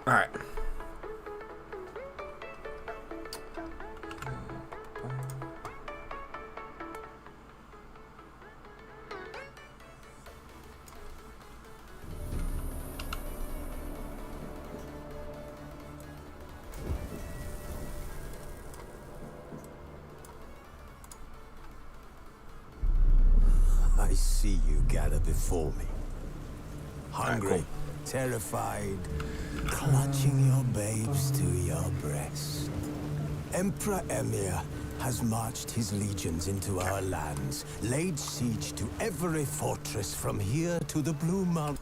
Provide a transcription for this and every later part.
All right. I see you gather before me. Hungry, terrified, clutching your babes to your breast. Emperor Emir has marched his legions into our lands, laid siege to every fortress from here to the Blue Mountains.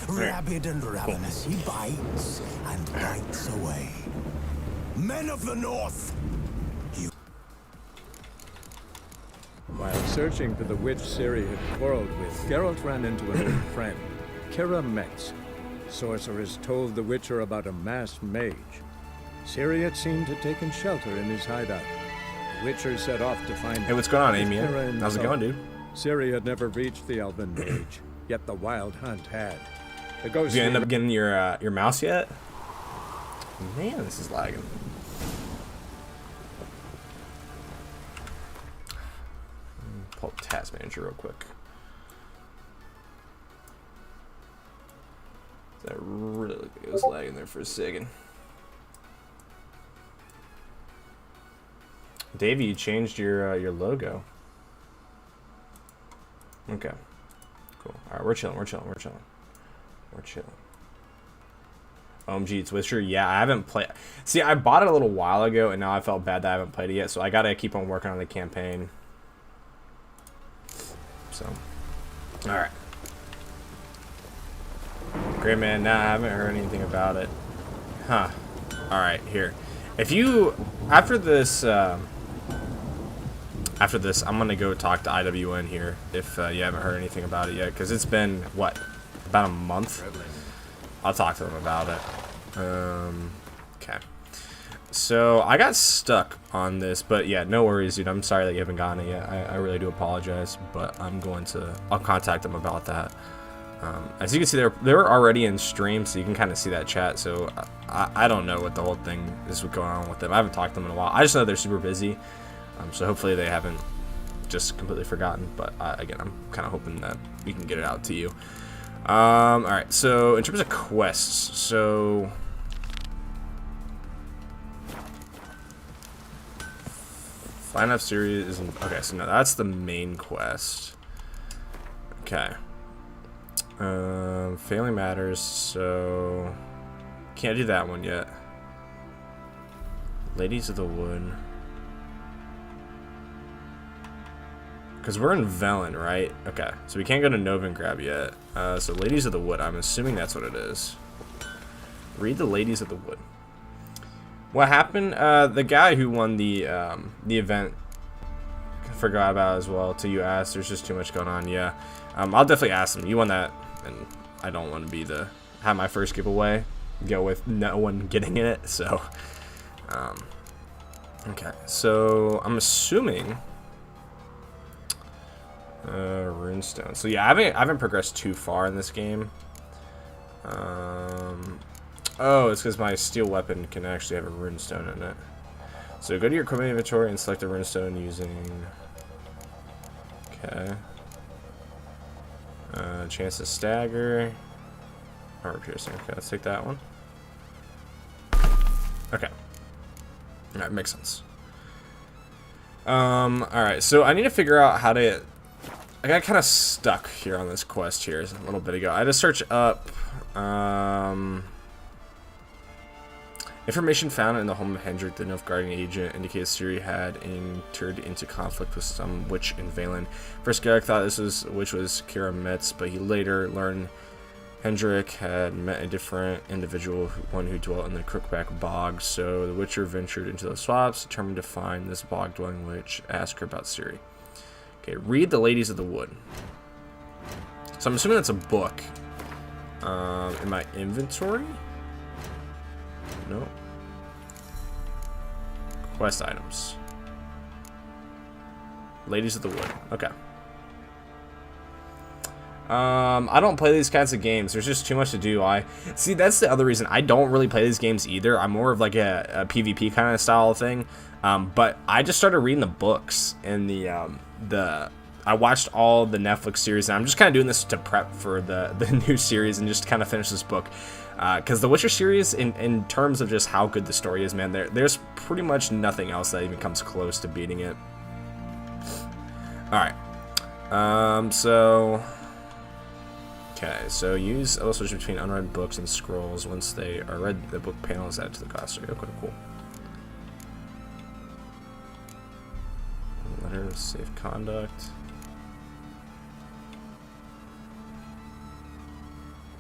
Rabid and ravenous, he bites and bites away. Men of the North! While searching for the witch Ciri had quarreled with, Geralt ran into an old friend, Kira Metz. Sorcerers told the Witcher about a masked mage. Ciri had seemed to have taken shelter in his hideout. The Witcher set off to find Hey, what's going on, Amy? Kira How's it going, dude? Ciri had never reached the elven mage, yet the wild hunt had. The ghost Did you end up getting your mouse yet? Man, this is lagging. Pull up Task Manager real quick. That really was lagging there for a second. Davey, you changed your logo. Okay, cool. All right, we're chilling. OMG, it's Witcher. Yeah, I haven't played. See, I bought it a little while ago, and now I felt bad that I haven't played it yet. So I gotta keep on working on the campaign. So, all right. Great, man. Nah, I haven't heard anything about it. Huh. All right, here. If you after this, I'm gonna go talk to IWN here. If you haven't heard anything about it yet, because it's been what, about a month. I'll talk to them about it. Okay. So I got stuck on this, but yeah, no worries, dude. I'm sorry that you haven't gotten it yet. I really do apologize, but I'll contact them about that. As you can see, they were already in stream, so you can kind of see that chat. So I don't know what the whole thing is going on with them. I haven't talked to them in a while. I just know they're super busy. So hopefully they haven't just completely forgotten. But again, I'm kind of hoping that we can get it out to you. All right. So in terms of quests, so find out series isn't okay. So no, that's the main quest. Okay. Family Matters, so can't do that one yet. Ladies of the Wood, because we're in Velen, right? Okay, so we can't go to Novigrad yet. So Ladies of the Wood, I'm assuming that's what it is. Read the Ladies of the Wood. What happened? The guy who won the event, I forgot about as well. Till you asked, there's just too much going on. Yeah, I'll definitely ask him. You won that. And I don't want to be have my first giveaway go with no one getting in it. So, okay. So I'm assuming runestone. So yeah, I haven't progressed too far in this game. Oh, it's because my steel weapon can actually have a runestone in it. So go to your equipment inventory and select the runestone using. Okay. Chance to stagger. Armor piercing. Okay, let's take that one. Okay. Alright, makes sense. Alright, so I need to figure out how to. I got kind of stuck here on this quest here a little bit ago. I had to search up. Information found in the home of Hendrik, the Nilfgaardian agent, indicates Ciri had entered into conflict with some witch in Valen. First, Garrick thought this witch was Kira Metz, but he later learned Hendrik had met a different individual, one who dwelt in the Crookback Bog. So the Witcher ventured into the swamps, determined to find this bog-dwelling witch, ask her about Ciri. Okay, read the Ladies of the Wood. So I'm assuming that's a book. In my inventory? No. Quest items. Ladies of the Wood. Okay. I don't play these kinds of games. There's just too much to do. See, that's the other reason I don't really play these games either. I'm more of like a PvP kind of style thing. But I just started reading the books and I watched all the Netflix series, and I'm just kind of doing this to prep for the new series and just kind of finish this book. Because the Witcher series, in terms of just how good the story is, man, there's pretty much nothing else that even comes close to beating it. Alright. So use illustration between unread books and scrolls. Once they are read, the book panel is added to the glossary. Okay, cool. Letter of safe conduct.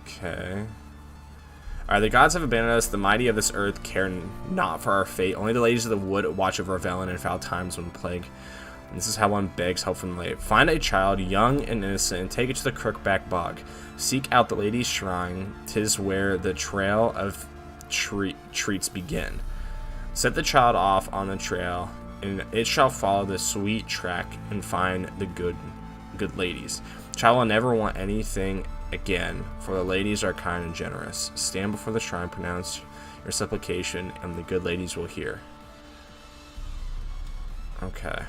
Okay. Alright, the gods have abandoned us. The mighty of this earth care not for our fate. Only the ladies of the wood watch over our valen in foul times when plague. And this is how one begs help from the lady. Find a child, young and innocent, and take it to the Crookback Bog. Seek out the lady's shrine. 'Tis where the trail of treats begin. Set the child off on the trail, and it shall follow the sweet track and find the good ladies. Child will never want anything again, for the ladies are kind and generous. Stand before the shrine, pronounce your supplication, and the good ladies will hear. Okay.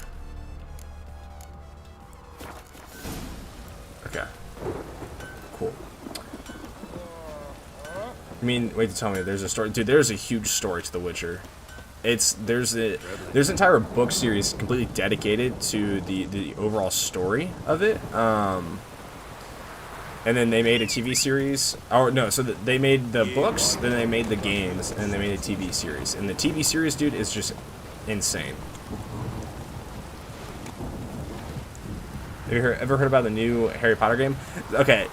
Okay. Cool. I mean, wait to tell me there's a story. Dude, there's a huge story to The Witcher. There's an entire book series completely dedicated to the overall story of it. And then they made a TV series. Oh no, so they made the books, then they made the games, and they made a TV series. And the TV series, dude, is just insane. Have you ever heard about the new Harry Potter game? Okay,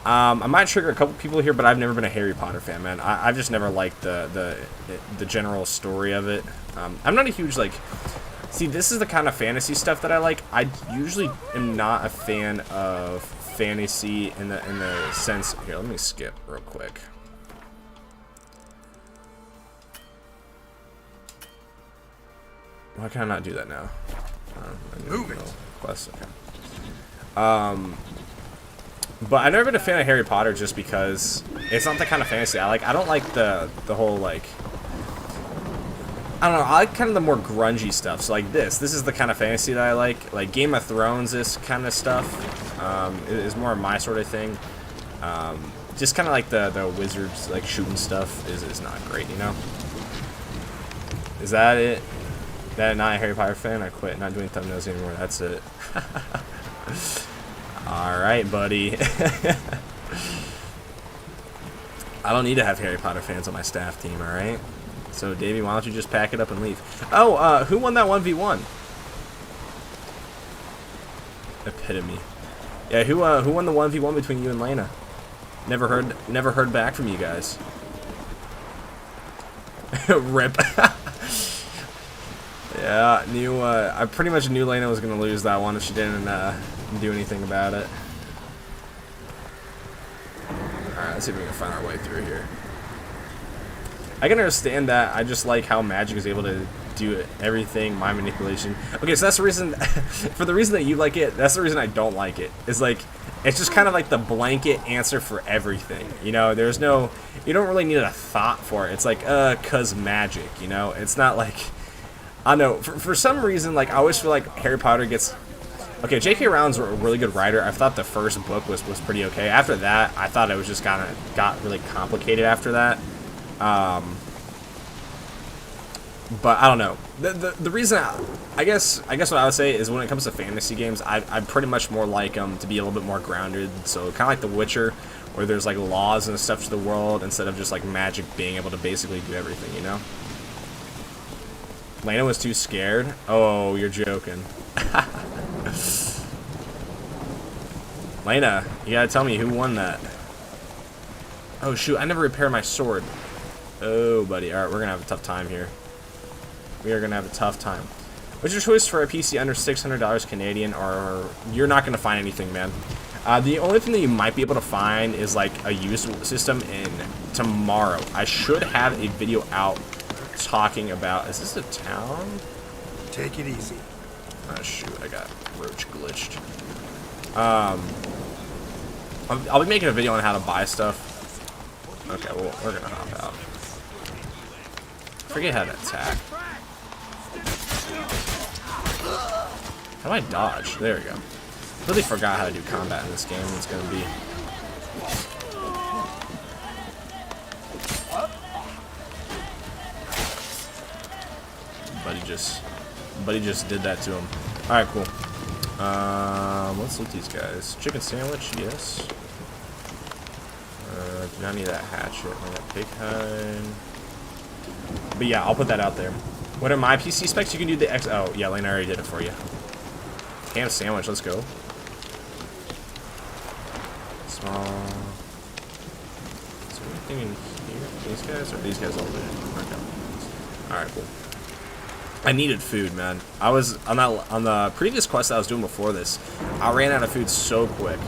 I might trigger a couple people here, but I've never been a Harry Potter fan, man. I've just never liked the general story of it. I'm not a huge, like... See, this is the kind of fantasy stuff that I like. I usually am not a fan of fantasy in the sense... Here, let me skip real quick. Why can I not do that now? Move it. Quest, okay. But I've never been a fan of Harry Potter just because it's not the kind of fantasy I like. I don't like the whole, like... I don't know, I like kind of the more grungy stuff. So like this is the kind of fantasy that I like. Like Game of Thrones, this kind of stuff is more my sort of thing. Just kind of like the wizards, like shooting stuff is not great, you know? Is that it? That not a Harry Potter fan? I quit not doing thumbnails anymore. That's it. Alright, buddy. I don't need to have Harry Potter fans on my staff team, alright? So, Davey, why don't you just pack it up and leave? Oh, who won that 1v1? Epitome. Yeah, who won the 1v1 between you and Lena? Never heard back from you guys. Rip. Yeah, I pretty much knew Lena was gonna lose that one if she didn't do anything about it. Alright, let's see if we can find our way through here. I can understand that. I just like how magic is able to do everything, mind manipulation. Okay, so that's the reason, for the reason that you like it, that's the reason I don't like it. It's like, it's just kind of like the blanket answer for everything. You know, there's no, you don't really need a thought for it. It's like, 'cause magic, you know? It's not like, I don't know, for some reason, like, I always feel like Harry Potter gets... Okay, J.K. Rowling's a really good writer. I thought the first book was pretty okay. After that, I thought it was just got really complicated after that. But I don't know. The reason, I guess what I would say is when it comes to fantasy games, I pretty much more like them to be a little bit more grounded. So kind of like The Witcher, where there's like laws and stuff to the world instead of just like magic being able to basically do everything, you know? Lena was too scared? Oh, you're joking. Lena, you gotta tell me who won that. Oh shoot, I never repaired my sword. Oh, buddy. Alright, we're gonna have a tough time here. We are gonna have a tough time. What's your choice for a PC under $600 Canadian, or you're not gonna find anything, man? The only thing that you might be able to find is like a used system in tomorrow. I should have a video out talking about, is this a town? Take it easy. Oh shoot, I got roach glitched. I'll be making a video on how to buy stuff. Okay, well, we're gonna hop out. Forget how to attack. How do I dodge? There we go. Really forgot how to do combat in this game. It's gonna be. Buddy just did that to him. All right, cool. Let's loot these guys. Chicken sandwich, yes. Do not need that hatchet. I got pig hide. But yeah, I'll put that out there. What are my PC specs? You can do the X. Oh yeah, Lane, I already did it for you. Ham sandwich. Let's go. Small. Is there anything in here? These guys or these guys all looted? Okay. All right, cool. I needed food, man. I was on the previous quest that I was doing before this. I ran out of food so quick.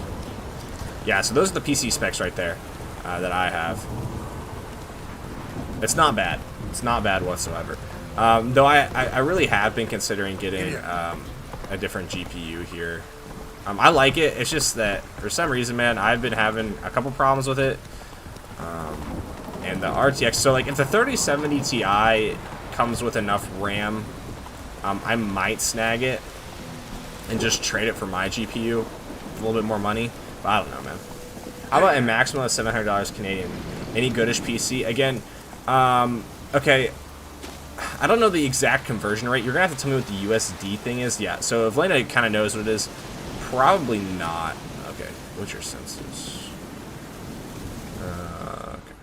Yeah, so those are the PC specs right there that I have. It's not bad. It's not bad whatsoever. Though I really have been considering getting a different GPU here. I like it. It's just that for some reason, man, I've been having a couple problems with it. And the RTX. So like, if the 3070 Ti comes with enough RAM, I might snag it and just trade it for my GPU, a little bit more money. But I don't know, man. How about a maximum of $700 Canadian? Any goodish PC? Again, okay. I don't know the exact conversion rate. You're gonna have to tell me what the USD thing is. Yeah. So if Lena kind of knows what it is, probably not. Okay. What's your census? Okay.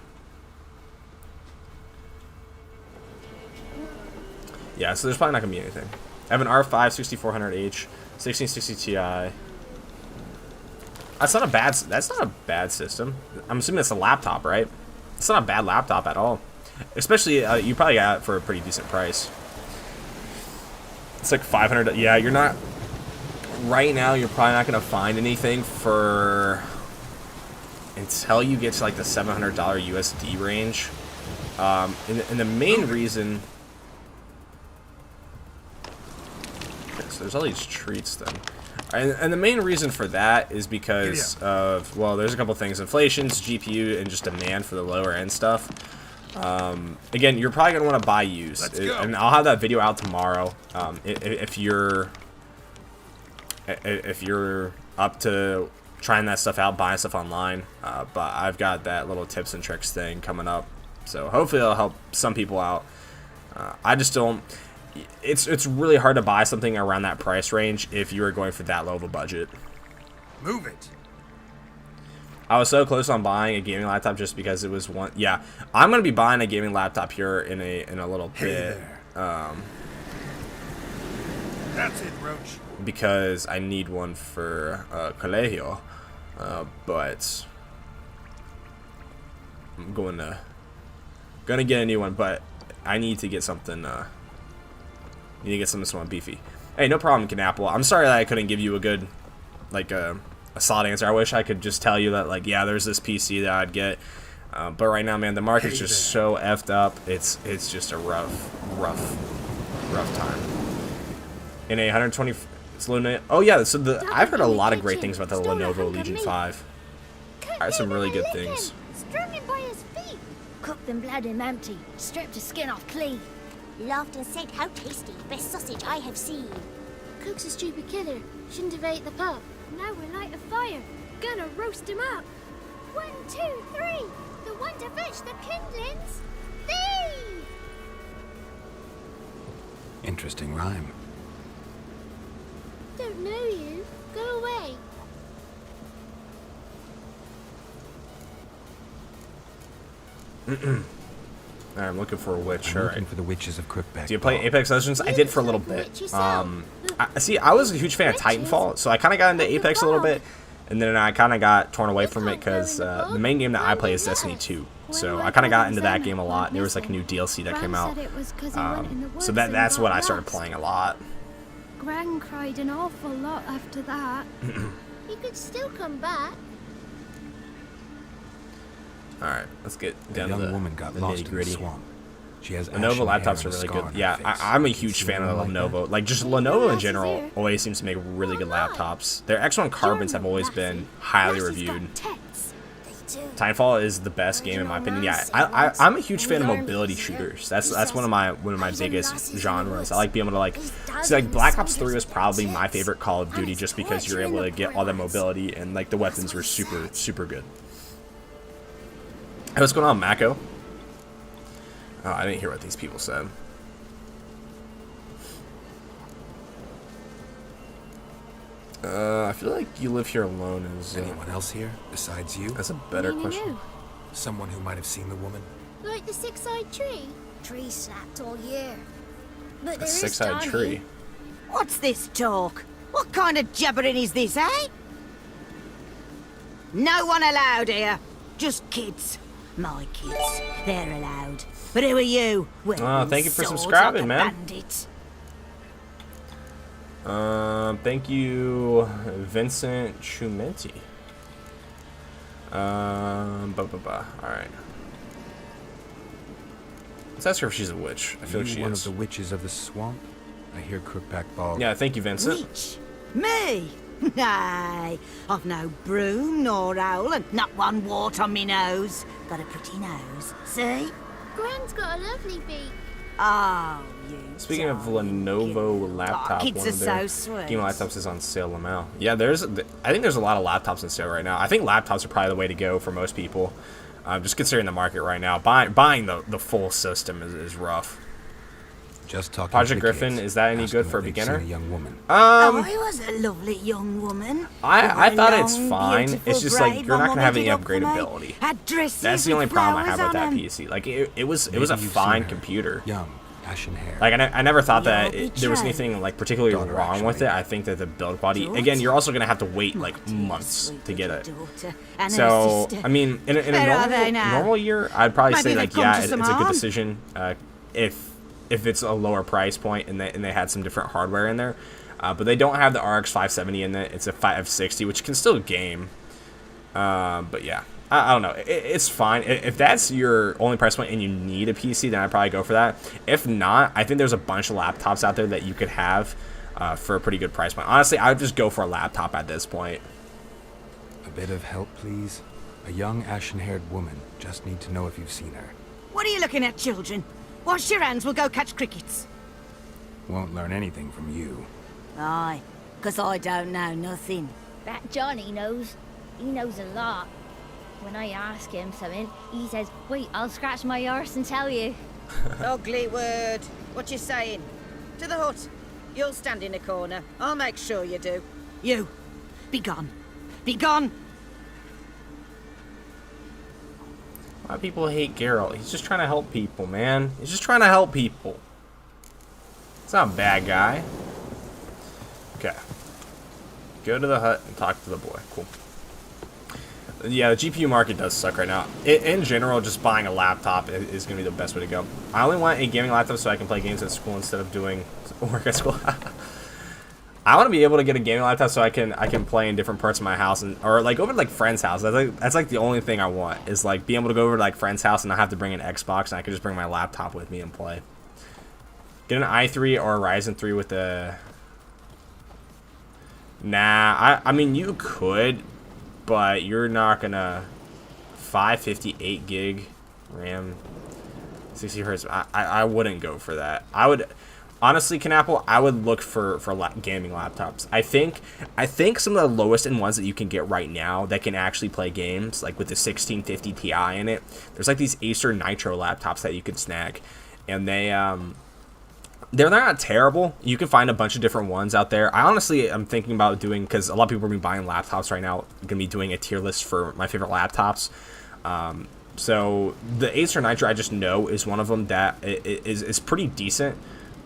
Yeah, so there's probably not going to be anything. I have an R5 6400H, 1660 Ti. That's not a bad system. I'm assuming it's a laptop, right? It's not a bad laptop at all. Especially, you probably got it for a pretty decent price. It's like 500. Yeah, you're not... Right now, you're probably not going to find anything for... Until you get to like the $700 USD range. And the main reason... So there's all these treats then. And the main reason for that is because of, well, there's a couple things. Inflation's GPU and just demand for the lower end stuff. Again, you're probably going to want to buy used. And I'll have that video out tomorrow. If you're up to trying that stuff out, buying stuff online. But I've got that little tips and tricks thing coming up. So hopefully it'll help some people out. I just don't... It's really hard to buy something around that price range if you were going for that low of a budget. Move it. I was so close on buying a gaming laptop just because it was one. Yeah, I'm gonna be buying a gaming laptop here in a little bit. That's it, Roach. Because I need one for colegio, but I'm gonna get a new one. But I need to get something. You need to get something beefy. Hey, no problem, Canapple. I'm sorry that I couldn't give you a good, like, a solid answer. I wish I could just tell you that, like, yeah, there's this PC that I'd get. But right now, man, the market's just so effed up. It's just a rough time. In a 120, it's Lenovo. Oh yeah, so I've heard a lot of great things about the Lenovo Legion 5. I heard some really good things. Struggling by his feet. Cooked and bled him empty. Stripped his skin off clean. Laughed and said, "How tasty! Best sausage I have seen." Cook's a stupid killer. Shouldn't have ate the pup. Now we'll light a fire. Gonna roast him up. 1, 2, 3. The one to fetch the kindlings. Thief! Interesting rhyme. Don't know you. Go away. Alright, I'm looking for a witch. I'm looking for the witches of Crookback. Do you play Apex Legends? I did for a little bit. I was a huge fan of Titanfall, so I kind of got into Apex a little bit, and then I kind of got torn away from it because the main game that I play is Destiny 2. So I kind of got into that game a lot. There was like a new DLC that came out, so that's what I started playing a lot. Gran cried an awful lot after that. He could still come back. Alright, let's get down A to young woman got lost in the nitty-gritty. swamp. She has Lenovo ashen hair laptops and are a really scar good. on her Yeah, face. I'm a You huge seen fan of the anyone like Lenovo. that? Like, just Yeah, Lenovo in that's general here. always seems to make really good Right. laptops. Their X1 Carbons have always been highly reviewed. They do. Titanfall is the best game in my opinion. Yeah, I'm a huge fan of mobility shooters. That's one of my biggest genres. I like being able to like see like Black Ops 3 was probably my favorite Call of Duty just because you're able to get all that mobility and like the weapons were super good. Hey, what's going on, Mako? Oh, I didn't hear what these people said. I feel like you live here alone is Anyone else here besides you? that's a better question. Someone who might have seen the woman? Like the six-eyed tree? Tree slapped all year. But A there is six-eyed Johnny. tree. What's this talk? What kind of jabbering is this, eh? No one allowed here. Just kids. My kids. They're allowed. But who are you? Oh, thank you for Swords subscribing, like a man. bandit. Thank you, Vincent Chumenti. Alright. Let's ask her if she's a witch. I feel like she one is. of the witches of the swamp? I hear Crookback Bog. Yeah, thank you, Vincent. Witch? Me? Nay, I've no broom nor owl and not one wart on me nose. Got a pretty nose, see? Gran's got a lovely beak. Oh, you. Speaking of darling Lenovo kid. laptop, Oh, kids one are of their so sweet. gaming laptops is on sale now. Yeah, I think there's a lot of laptops on sale right now. I think laptops are probably the way to go for most people. Just considering the market right now, buying the full system is rough. Just talking Project to the Griffin, kids, is that any asking good if for a they've beginner? seen a young woman. Oh, I was a lovely young woman. I With a thought it's long, fine. beautiful It's just like braid you're not my gonna mum have any ended up for me. upgradability. Had dresses That's the only with problem I have with flowers that on 'em. PC. Like it was a Maybe you've fine seen her. computer. Young, ashen hair. Like I never thought that You'll be there was trained. anything like particularly Daughter, wrong with it. actually. I think that the build quality, Daughter? again, you're also gonna have to wait like Dear months sweet to get it. little daughter and her So sister. I mean, in a Where are they now? normal year, I'd probably Maybe say they've like come yeah, to it's a some good harm. decision if it's a lower price point and they had some different hardware in there. But they don't have the RX 570 in it. It's a 560, which can still game. But yeah, I don't know. It's fine. If that's your only price point and you need a PC, then I'd probably go for that. If not, I think there's a bunch of laptops out there that you could have for a pretty good price point. Honestly, I would just go for a laptop at this point. A bit of help, please. A young, ashen-haired woman. Just need to know if you've seen her. What are you looking at, children? Wash your hands, we'll go catch crickets. Won't learn anything from you. Aye, 'cause I don't know nothing. That Johnny knows. He knows a lot. When I ask him something, he says, wait, I'll scratch my arse and tell you. Ugly word. What you saying? To the hut. You'll stand in a corner. I'll make sure you do. You, be gone. Be gone. Why people hate Geralt? He's just trying to help people, man. He's just trying to help people. It's not a bad guy. Okay. Go to the hut and talk to the boy. Cool. Yeah, the GPU market does suck right now. In general, just buying a laptop is going to be the best way to go. I only want a gaming laptop so I can play games at school instead of doing work at school. I want to be able to get a gaming laptop so I can play in different parts of my house or like over to like friends' house. That's like the only thing I want is like being able to go over to like friends' house and not have to bring an Xbox and I can just bring my laptop with me and play. Get an i3 or a Ryzen 3 with the. Nah, I mean you could, but you're not gonna 558 gig RAM, 60 hertz. I wouldn't go for that. I would. Honestly, Canapple, I would look for gaming laptops. I think some of the lowest end ones that you can get right now that can actually play games, like with the 1650 Ti in it, there's like these Acer Nitro laptops that you could snag, and they're not terrible. You can find a bunch of different ones out there. I honestly am thinking about doing, because a lot of people are going to be buying laptops right now, going to be doing a tier list for my favorite laptops. So the Acer Nitro I just know is one of them that is pretty decent.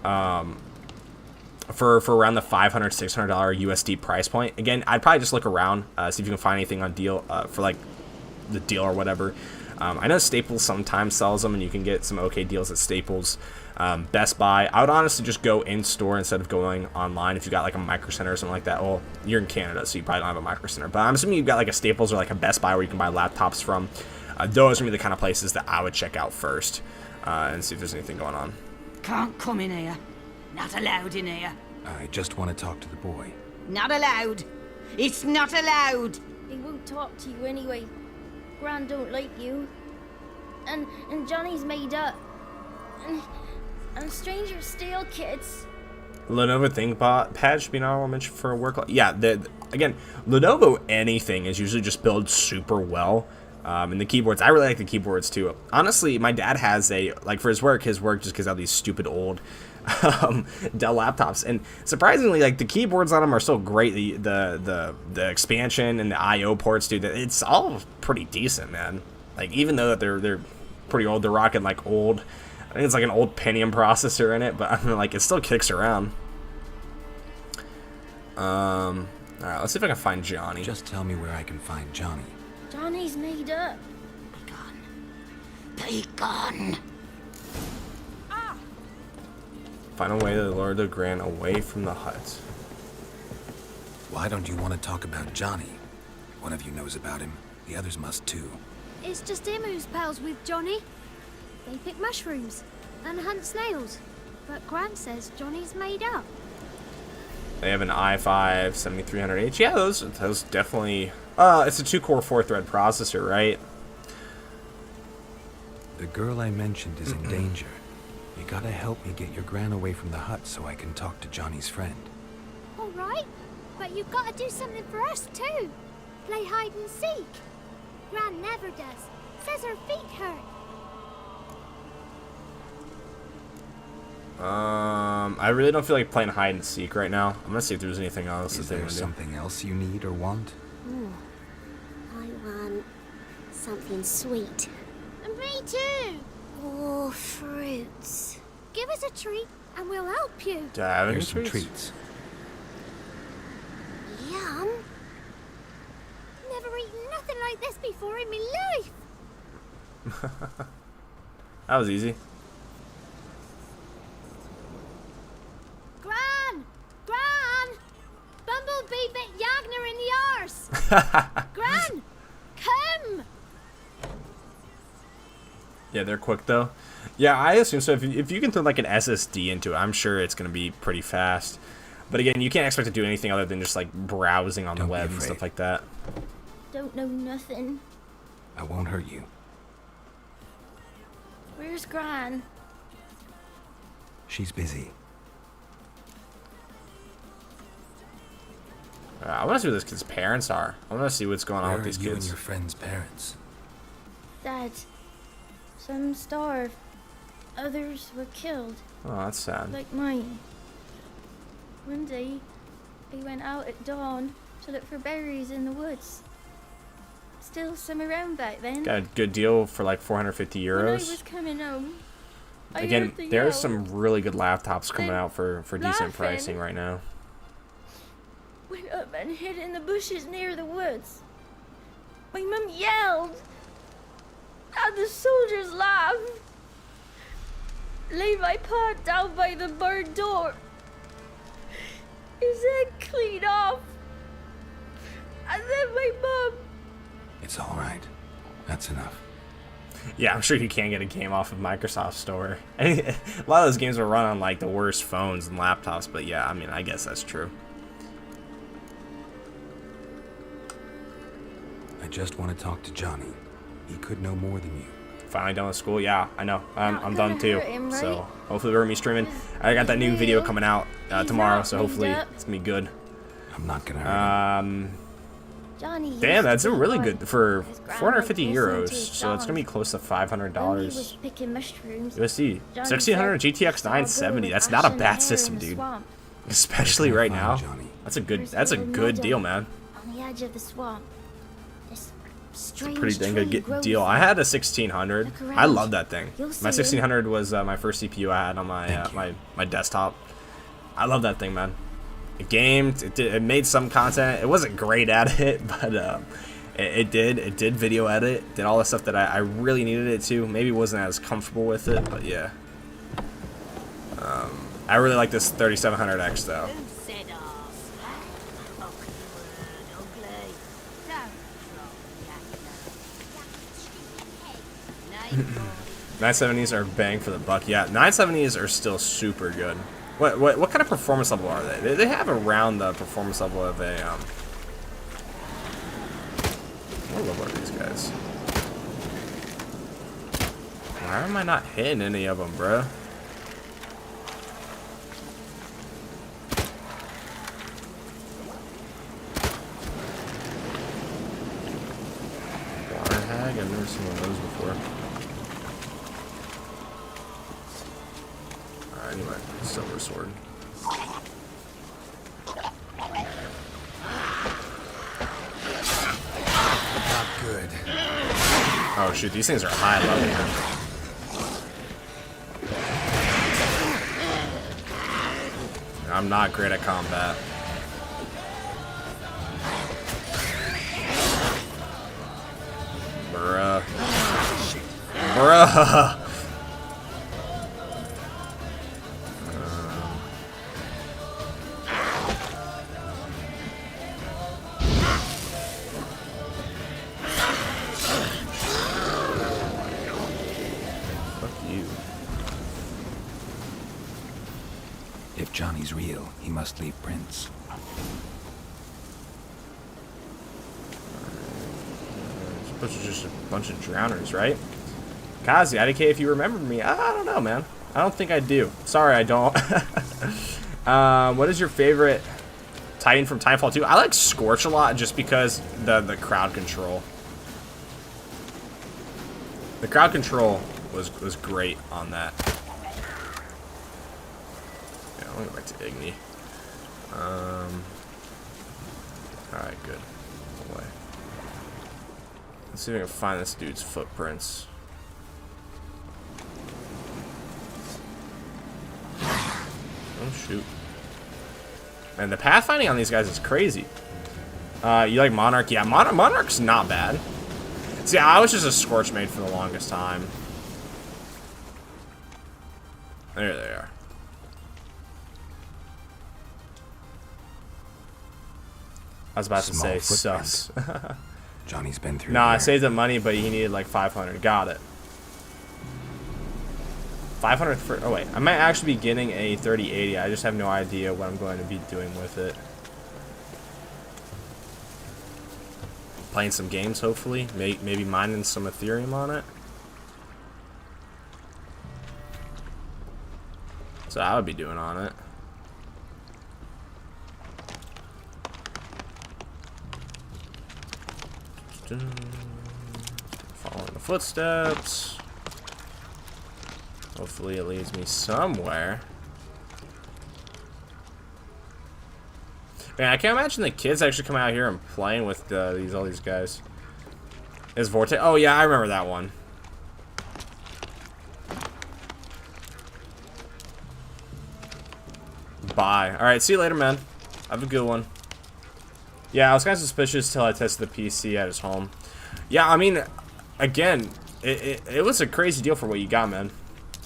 For around the $500, $600 USD price point. Again, I'd probably just look around, see if you can find anything on deal for like the deal or whatever. I know Staples sometimes sells them, and you can get some okay deals at Staples. Best Buy, I would honestly just go in store instead of going online. If you got like a Micro Center or something like that. Well, you're in Canada, so you probably don't have a Micro Center. But I'm assuming you've got like a Staples or like a Best Buy where you can buy laptops from. Those are gonna be the kind of places that I would check out first. and see if there's anything going on. Can't come in here. Not allowed in here. I just want to talk to the boy. Not allowed. It's not allowed. He won't talk to you anyway. Gran don't like you. And Johnny's made up. And strangers steal kids. Lenovo ThinkPad should be an honorable mention for a work. Yeah, again, Lenovo anything is usually just built super well. And the keyboards, I really like the keyboards too. Honestly, my dad has for his work just gives out these stupid old Dell laptops, and surprisingly, like the keyboards on them are still great. The expansion and the I/O ports, dude, it's all pretty decent, man. Like even though that they're pretty old, they're rocking like old. I think it's like an old Pentium processor in it, but I mean, like it still kicks around. All right, let's see if I can find Johnny. Just tell me where I can find Johnny. Johnny's made up. Be gone. Be gone. Find a way to lure the Gran away from the hut. Why don't you want to talk about Johnny? One of you knows about him. The others must too. It's just him who's pals with Johnny. They pick mushrooms and hunt snails. But Grant says Johnny's made up. They have an i5 7300H. Yeah, those definitely. It's a 2-core 4-thread processor, right? The girl I mentioned is in danger. You gotta help me get your Gran away from the hut so I can talk to Johnny's friend. All right, but you've got to do something for us too. Play hide and seek. Gran never does. Says her feet hurt. I really don't feel like playing hide and seek right now. I'm gonna see if there's anything else Is that they there want to do. something else you need or want? I want something sweet. And me too. Or fruits. Give us a treat and we'll help you. Do I have any Here's some treats? treats. Yum. Never eaten nothing like this before in my life. That was easy. Gran! Gran! Bumblebee bit Yagner in the arse. Gran! Come! Yeah, they're quick though. Yeah, I assume so. If you can throw like an SSD into it, I'm sure it's gonna be pretty fast. But again, you can't expect to do anything other than just like browsing on the Don't be web and afraid. stuff like that. Don't know nothing. I won't hurt you. Where's Gran? She's busy. I want to see who this kid's parents are. I want to see what's going on Where with are these you and kids. your friend's parents? Dad. Some starved. Others were killed, Oh, that's sad. like mine. One day, I went out at dawn to look for berries in the woods. Still some around back then. Got a good deal for like 450 When I was euros. coming home, I Again, heard the there's yell. some really good laptops coming Then out for decent laughing. pricing right now. Went up and hid in the bushes near the woods. My mum yelled, and the soldiers laughed. Laid my pa down by the barn door. His head clean off. And then my mum. It's all right. That's enough. Yeah, I'm sure you can get a game off of Microsoft Store. A lot of those games will run on like the worst phones and laptops, but yeah, I mean, I guess that's true. I just want to talk to Johnny. He could know more than you. Finally done with school. Yeah, I know. I'm Not done gonna too. hurt him, right? So hopefully we're gonna be streaming. I got that new video coming out tomorrow, not so made hopefully up. it's gonna be good. I'm not gonna hurt him. Johnny. Damn, used that's to a be really one. good for His grandma 450 listened to euros. his So it's gonna be songs. close to When he $500 was picking mushrooms, USD. Johnny 1600 said, GTX "Saw a 970. girl That's with not a ashen bad hair system, in the dude. swamp Especially Where right can I find now. Johnny? That's a There's good little deal, meadow man. on the edge of the swamp. This strange Pretty dang tree good grows deal. I had a 1600. Look I around. love that thing. You'll see My him. 1600 was my first CPU I had on my Thank you. my desktop. I love that thing, man. It gamed. It made some content. It wasn't great at it, but it did video edit. Did all the stuff that I really needed it to. Maybe wasn't as comfortable with it, but yeah. I really like this 3700X though. Who said arse? Ugly word, ugly. Don't drop Yagner. Name boy. 970s are bang for the buck. Yeah, 970s are still super good. What kind of performance level are they? They have around the performance level of a what level are these guys? Why am I not hitting any of them, bro? Water hag? I've never seen one of those before. Alright, anyway, silver sword. Not good. Oh shoot, these things are high level, man. I'm not great at combat. Bruh. Bruh. Fuck you. If Johnny's real, he must leave prints. Those are just a bunch of drowners, right? Kazi, IDK, if you remember me, I don't know, man. I don't think I do. Sorry, I don't. What is your favorite Titan from Titanfall 2? I like Scorch a lot just because the crowd control. The crowd control was great on that. Yeah, I'll go back to Igni. Alright, good. Away. Let's see if I can find this dude's footprints. Oh shoot. And the pathfinding on these guys is crazy. You like Monarch? Yeah, Monarch's not bad. See, I was just a Scorch mate for the longest time. There they are. I was about to say sus. Johnny's been through. Nah, I there. saved the money, but he needed like 500. Got it. 500 for. Oh wait, I might actually be getting a 3080. I just have no idea what I'm going to be doing with it. Playing some games, hopefully. Maybe mining some Ethereum on it. So I would be doing on it. Following the footsteps. Hopefully it leads me somewhere. Man, I can't imagine the kids actually coming out here and playing with all these guys. Is Vortex? Oh yeah, I remember that one. Bye. All right, see you later, man. Have a good one. Yeah, I was kind of suspicious till I tested the PC at his home. Yeah, I mean, again, it was a crazy deal for what you got, man.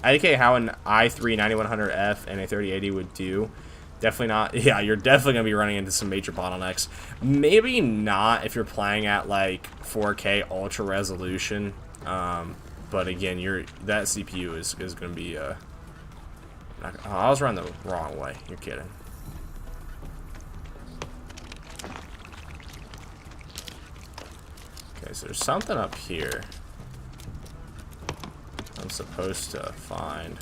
IDK how an i3 9100F and a 3080 would do. Definitely not. Yeah, you're definitely going to be running into some major bottlenecks. Maybe not if you're playing at like 4K ultra resolution. But again, that CPU is going to be... oh, I was running the wrong way. You're kidding. Okay, so there's something up here I'm supposed to find.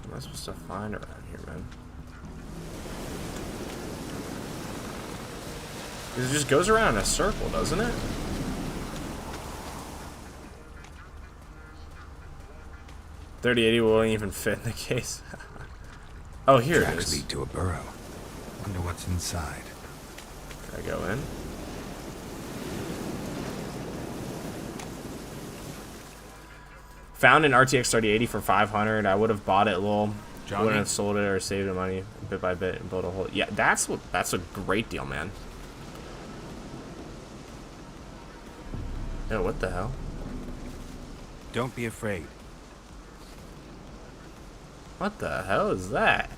What am I supposed to find around here, man? It just goes around in a circle, doesn't it? .3080 won't even fit in the case. Oh, here it Tracks is. lead to a burrow. Wonder what's inside. Can I go in? Found an RTX 3080 for 500. I would have bought it, lol. Johnny? Wouldn't have sold it or saved the money bit by bit and built a whole. Yeah, that's a great deal, man. Yo, what the hell? Don't be afraid. What the hell is that?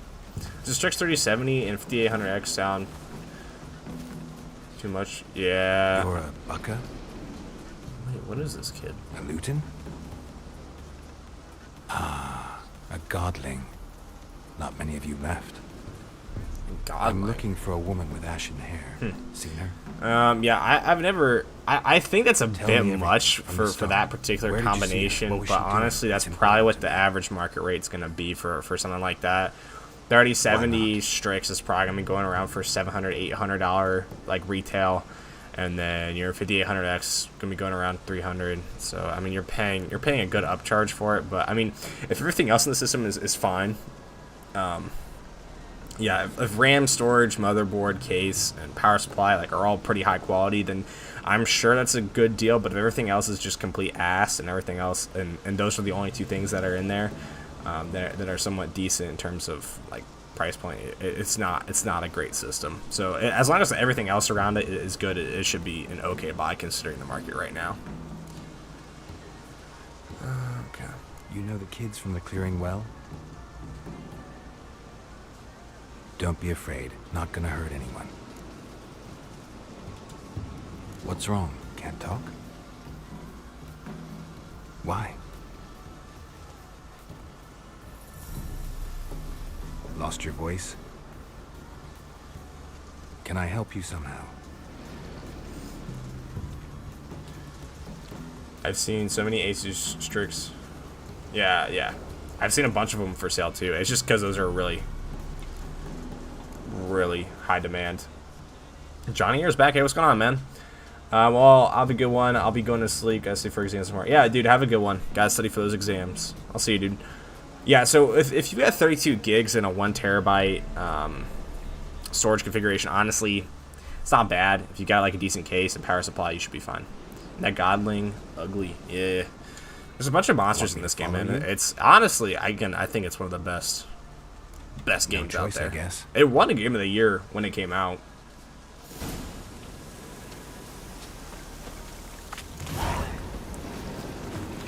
Does Strix 3070 and 5800X sound too much? Yeah. You're a bucka? Wait, what is this kid? A Luton? Ah, a godling. Not many of you left. I'm looking for a woman with ashen hair. Seen her? Yeah, I've never. I think that's a bit me much for that particular combination, but honestly, that's probably what the average market rate's gonna be for something like that. 3070 Strix is probably gonna be going around for $700, $800 like retail, and then your 5800X gonna be going around 300. So I mean, you're paying a good upcharge for it, but I mean, if everything else in the system is fine. Yeah, if RAM, storage, motherboard, case, and power supply like are all pretty high quality, then I'm sure that's a good deal. But if everything else is just complete ass and everything else, and those are the only two things that are in there that are somewhat decent in terms of like price point, it's not a great system. So as long as everything else around it is good, it should be an okay buy considering the market right now. Okay. You know the kids from the clearing well? Don't be afraid. Not gonna hurt anyone. What's wrong? Can't talk? Why? Lost your voice? Can I help you somehow? I've seen so many Asus Strix. Yeah. I've seen a bunch of them for sale too. It's just because those are really high demand. Johnny here's back. Hey, what's going on, man? Well, I'll be a good one. I'll be going to sleep. Gotta study for exams tomorrow. Yeah, dude, have a good one. Gotta study for those exams. I'll see you, dude. Yeah, so if you got 32 gigs and a 1 terabyte storage configuration, honestly, it's not bad. If you got like a decent case and power supply, you should be fine. That Godling, ugly. Yeah. There's a bunch of monsters in this game, man. It's honestly, I think it's one of the best games out there. I guess. It won a game of the year when it came out.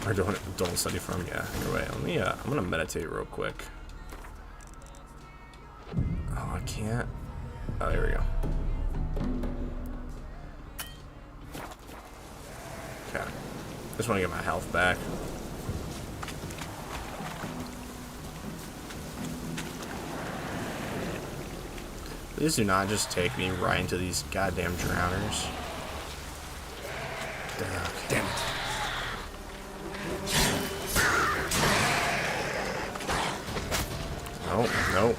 Or don't study from, yeah. You're right. Let me, I'm gonna meditate real quick. Oh, I can't. Oh, there we go. Okay. Just want to get my health back. Please do not just take me right into these goddamn drowners. Damn it. Nope.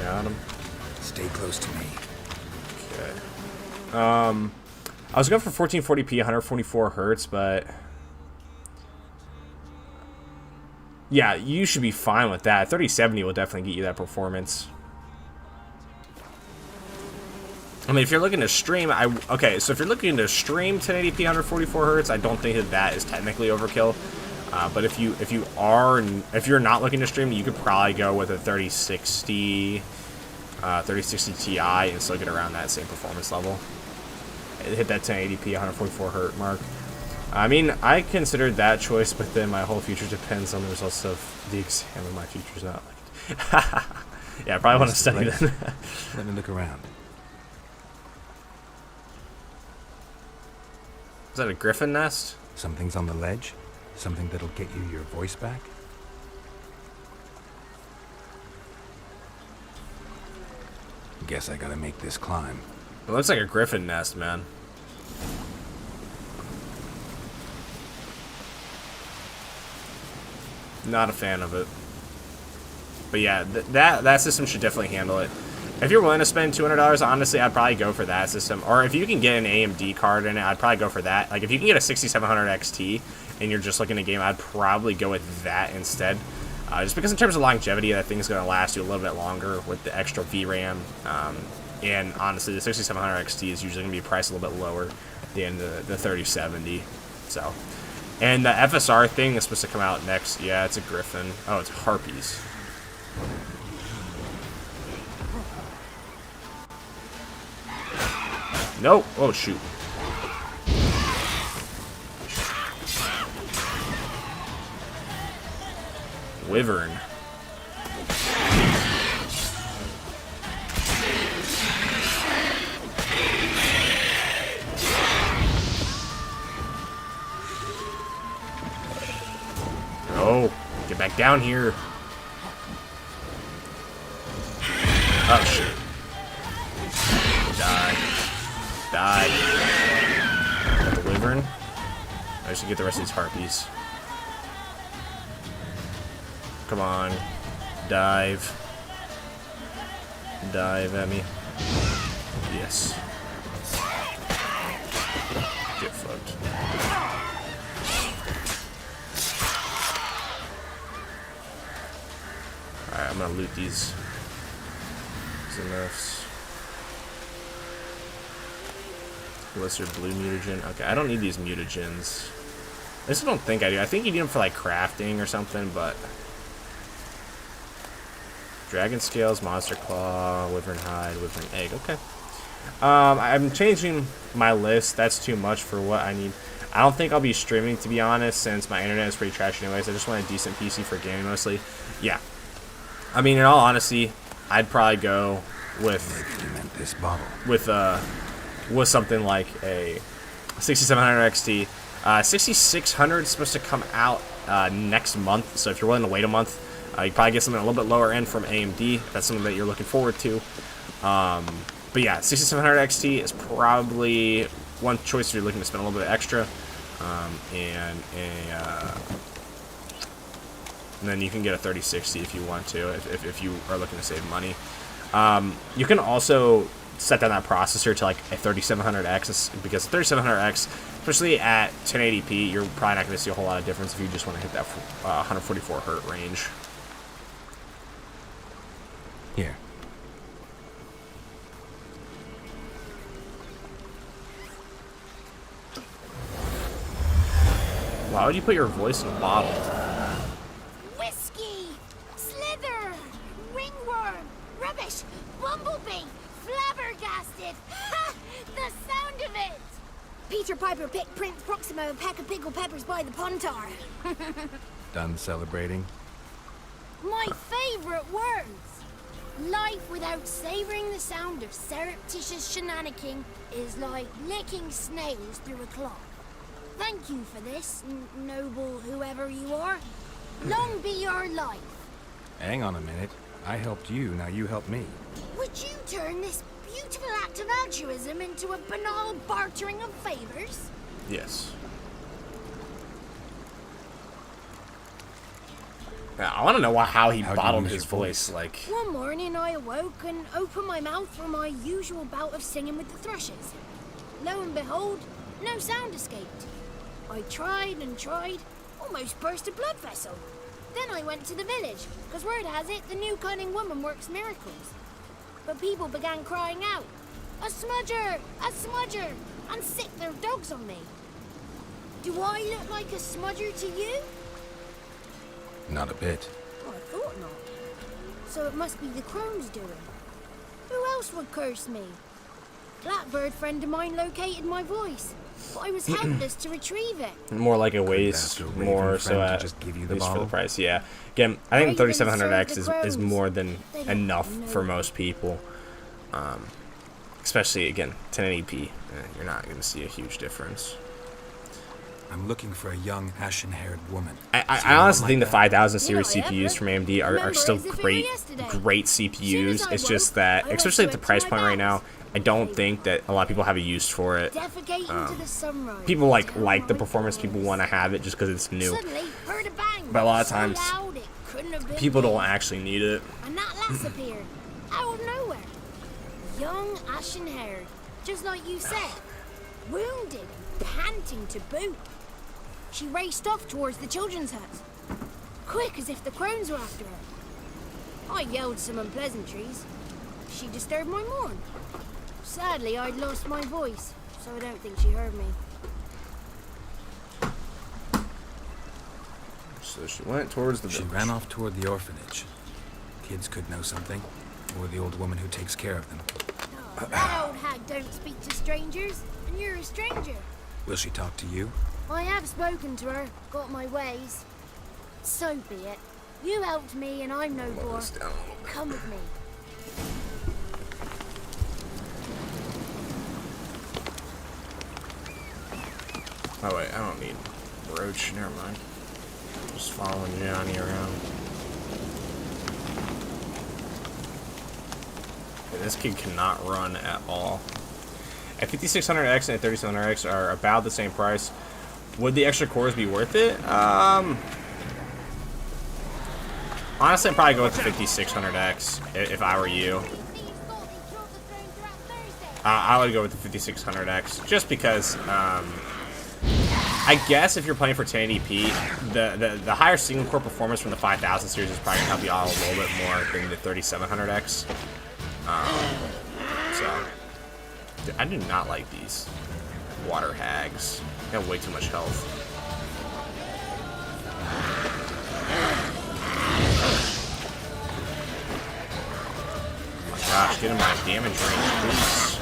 Got him. Stay close to me. Okay. I was going for 1440p, 144 hertz, but yeah, you should be fine with that. 3070 will definitely get you that performance. I mean, if you're looking to stream, okay, so if you're looking to stream 1080p 144 hertz, I don't think that is technically overkill. But if you're not looking to stream, you could probably go with a 3060 Ti and still get around that same performance level. Hit that 1080p 144 hertz mark. I mean, I considered that choice, but then my whole future depends on the results of the exam, and my future's not like yeah, I probably want to study then. Let me look around. Is that a griffin nest? Something's on the ledge? Something that'll get you your voice back? Guess I gotta make this climb. It looks like a griffin nest, man. Not a fan of it. But yeah, that system should definitely handle it. If you're willing to spend $200, honestly, I'd probably go for that system. Or if you can get an AMD card in it, I'd probably go for that. Like, if you can get a 6700 XT and you're just looking at a game, I'd probably go with that instead. Just because in terms of longevity, that thing's going to last you a little bit longer with the extra VRAM. And honestly, the 6700 XT is usually going to be priced a little bit lower than the 3070. So, and the FSR thing is supposed to come out next. Yeah, it's a griffin. Oh, it's harpies. No. Oh, shoot. Wyvern. Oh, get back down here. Oh, shit. Die. Die. Got the wyvern. I should get the rest of these harpies. Come on. Dive. Dive at me. Yes. Get fucked. Alright, I'm gonna loot these Xenomorphs. Blizzard blue mutagen. Okay, I don't need these mutagens. I just don't think I do. I think you need them for like crafting or something, but dragon scales, monster claw, wyvern hide, wyvern egg. Okay. I'm changing my list. That's too much for what I need. I don't think I'll be streaming, to be honest, since my internet is pretty trash anyways. I just want a decent PC for gaming mostly. Yeah. I mean, in all honesty, I'd probably go with this bottle. With something like a 6700 XT. 6600 is supposed to come out next month, so if you're willing to wait a month, you probably get something a little bit lower end from AMD. That's something that you're looking forward to. But yeah, 6700 XT is probably one choice if you're looking to spend a little bit extra. And then you can get a 3060 if you want to, if you are looking to save money. You can also set down that processor to like a 3700X, because 3700X, especially at 1080p, you're probably not going to see a whole lot of difference if you just want to hit that 144 hertz range. Here. Why would you put your voice in a bottle? Whiskey! Slither! Ringworm! Rubbish! Bumblebee! Flabbergasted! Ha! The sound of it! Peter Piper picked Prince Proximo a pack of pickled peppers by the Pontar. Done celebrating? My favorite words! Life without savoring the sound of surreptitious shenanigans is like licking snails through a cloth. Thank you for this, noble whoever you are. Long be your life. Hang on a minute. I helped you, now you help me. Would you turn this beautiful act of altruism into a banal bartering of favors? Yes. Yeah, I want to know how he bottled his voice. Like, one morning I awoke and opened my mouth for my usual bout of singing with the thrushes. Lo and behold, no sound escaped. I tried and tried, almost burst a blood vessel. Then I went to the village, because word has it the new cunning woman works miracles. But people began crying out, "A smudger! A smudger!" and sick their dogs on me. Do I look like a smudger to you? Not a bit. Oh, I thought not. So it must be the crone's doing. Who else would curse me? Blackbird friend of mine located my voice, but I was helpless to retrieve it. more like a waste, more so at just give you at the least for the bottle? price. Yeah. Again, I think Ravens 3700X serve the is crows. more than They don't enough know. for most people. Especially again, 1080p. You're not going to see a huge difference. I'm looking for a young, ashen-haired woman. I honestly think the 5000 series Yeah, I CPUs have. from AMD are Remember still as if it were great yesterday. great Soon CPUs. as I It's just woke, that, I went especially at the straight to price my point right now, dad's. I don't think that a lot of people have a use for it. Defecating to the sunrise. People like Down the my performance, people voice. want to have it just because it's new. Suddenly, heard a bang. But a lot of so times, loud it couldn't have been People me. don't actually need it. And that lass appeared, out of nowhere. Young, ashen-haired, just like you said. Wounded and panting to boot. She raced off towards the children's hut. Quick as if the crones were after her. I yelled some unpleasantries. She disturbed my morn. Sadly, I'd lost my voice, so I don't think she heard me. So she went towards the She village. ran off toward the orphanage. Kids could know something. Or the old woman who takes care of them. Oh, That old hag don't speak to strangers, and you're a stranger. Will she talk to you? I have spoken to her, got my ways. So be it. You helped me, and I'm no more. Come with me. Oh wait, I don't need Roach. Never mind. Just following Johnny around. Okay, this kid cannot run at all. At 5600X and at 3700X are about the same price. Would the extra cores be worth it? Honestly, I'd probably go with the 5600X if I were you. I would go with the 5600X just because. I guess if you're playing for 1080p, the higher single core performance from the 5000 series is probably gonna help you out a little bit more than the 3700X. So I do not like these water hags. They have way too much health. Oh my gosh, get in my damage range, please.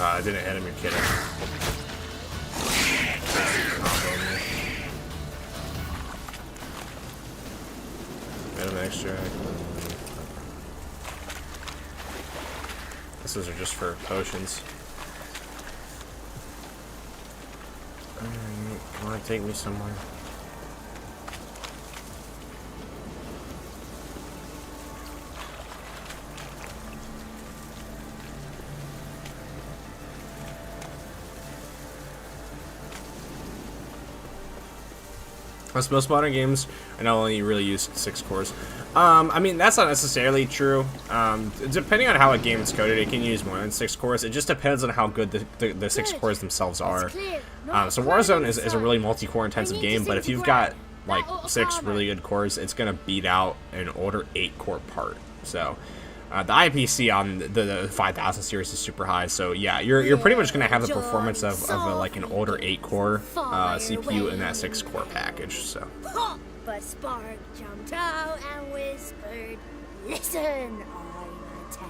I didn't hit him, you're kidding. Hit him extra. Those are just for potions. Alright, come on, take me somewhere. Most modern games, I know only really use 6 cores. I mean, that's not necessarily true. Depending on how a game is coded, it can use more than 6 cores. It just depends on how good the 6 cores themselves are. So Warzone is a really multi-core intensive game, but if you've got like 6 really good cores, it's gonna beat out an older 8-core part. So the IPC on the 5000 series is super high, so yeah, you're pretty much gonna have the performance of like an older 8-core CPU in that 6-core package. So. But Spark jumped out and whispered, "Listen, I'm a tale."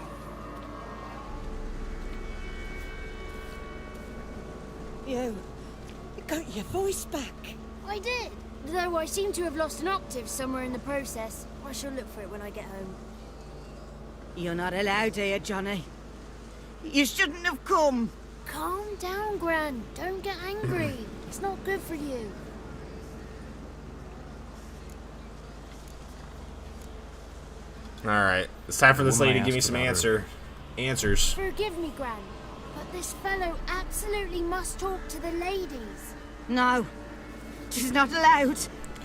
You got your voice back. I did, though I seem to have lost an octave somewhere in the process. I shall look for it when I get home. You're not allowed here, Johnny. You shouldn't have come. Calm down, Gran. Don't get angry. It's not good for you. Alright, it's time for this lady to give me some answers. Forgive me, Gran, but this fellow absolutely must talk to the ladies. No, she's not allowed.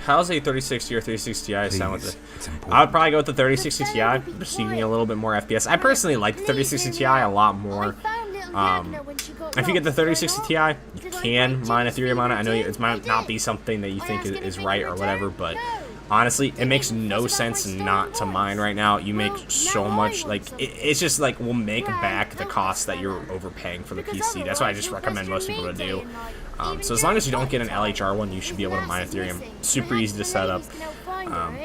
How's a 3060 or 360 Ti sound with it? I would probably go with the 3060 Ti, just giving me a little bit more FPS. I personally like the 3060 Ti a lot more. If you get the 3060 Ti, you can mine Ethereum on it. I know it might not be something that you think is right or whatever, but honestly, it makes no sense not to mine right now. You make so much, like, it's just like, we'll make back the cost that you're overpaying for the PC. That's what I just recommend most people to do. So as long as you don't get an LHR one, you should be able to mine Ethereum. Super easy to set up.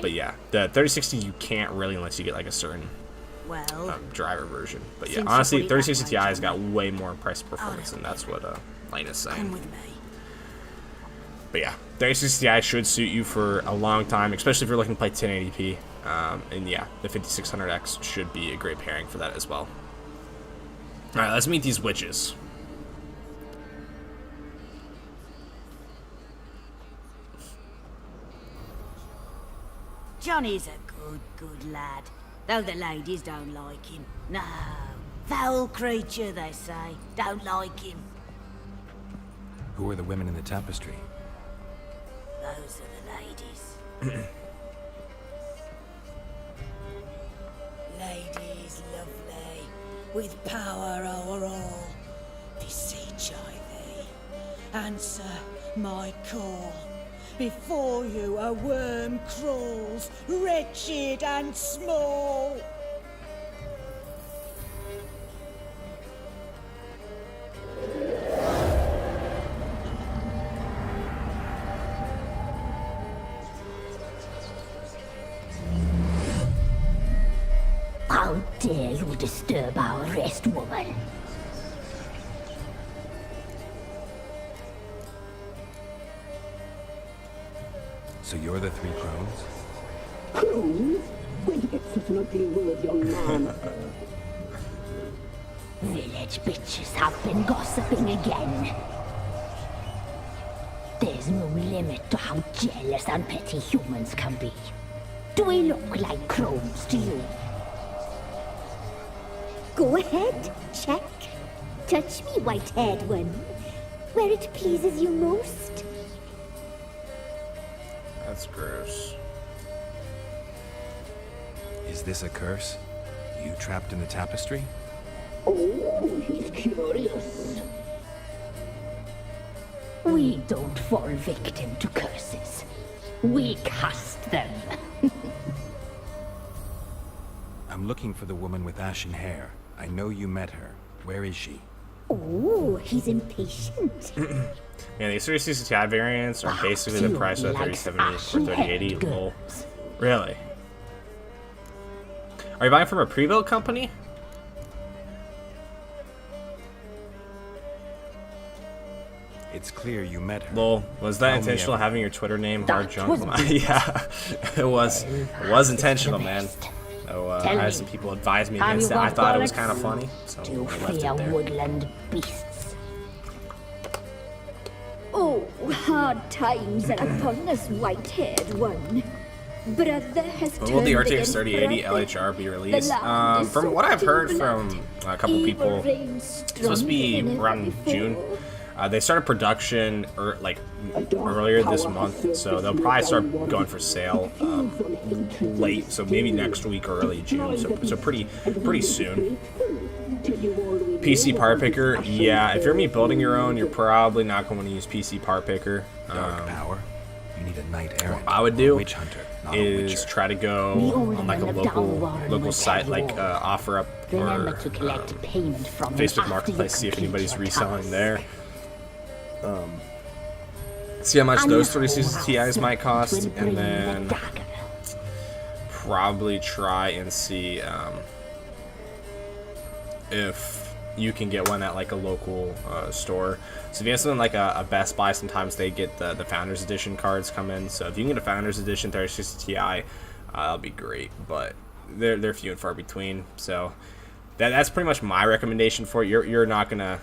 But yeah, the 3060 you can't really unless you get like a certain driver version. But yeah, honestly, 3060 Ti has got way more price performance, and that's what Lane is saying. But yeah, 3060 Ti should suit you for a long time, especially if you're looking to play 1080p. And yeah, the 5600X should be a great pairing for that as well. Alright, let's meet these witches. Johnny's a good lad, though the ladies don't like him. No, foul creature, they say. Don't like him. Who are the women in the tapestry? Those are the ladies. Ladies lovely, with power o'er all. Beseech I thee, answer my call. Before you a worm crawls, wretched and small. dare you disturb our rest, woman? So you're the three crones? Crones? Where'd you get such an ugly word, young man? Village bitches have been gossiping again. There's no limit to how jealous and petty humans can be. Do we look like crones to you? Go ahead, check. Touch me, white-haired one, where it pleases you most. That's gross. Is this a curse? You trapped in the tapestry? Oh, he's curious. We don't fall victim to curses. We cast them. I'm looking for the woman with ashen hair. I know you met her. Where is she? Oh, he's impatient. Yeah, these 3060 Ti variants are basically the price of a 3070 or 3080. Lol. Really? Are you buying from a pre-built company? It's clear you met her. Lol. Was that Tell me intentional, everything. having your Twitter name That Hard Junk? was Yeah, it was. It was intentional, man. So I Tell had me, some people advise me have against you it. I got thought it was bollocks? kind of funny, so Do you I left fear it there. woodland beasts? Oh, hard times are upon us, white-haired one. Brother has When will the turned RTX against 3080 brother. LHR be released? The land is From what I've soaked in heard blood. from a couple Evil people, reigns it's supposed to be stronger than around ever June. before. They started production earlier this month, so they'll probably start going for sale late, so maybe next week or early June. So pretty soon. PC part picker, yeah. If you're gonna be building your own, you're probably not going to use PC part picker. Dark power. You need a knight errant. What I would or do a witch hunter, not a is witcher. try to go on like a local site like OfferUp Remember or to collect payment from him Facebook after you Marketplace, see if complete anybody's your reselling task. there. See how much And those your 3060 whole Ti's might house cost, will bring and the then dagger. probably try and see if you can get one at like a local store. So if you have something like a Best Buy, sometimes they get the Founders Edition cards come in. So if you can get a Founders Edition 3060 Ti, that'll be great. But they're few and far between. So that's pretty much my recommendation for it. You're not gonna.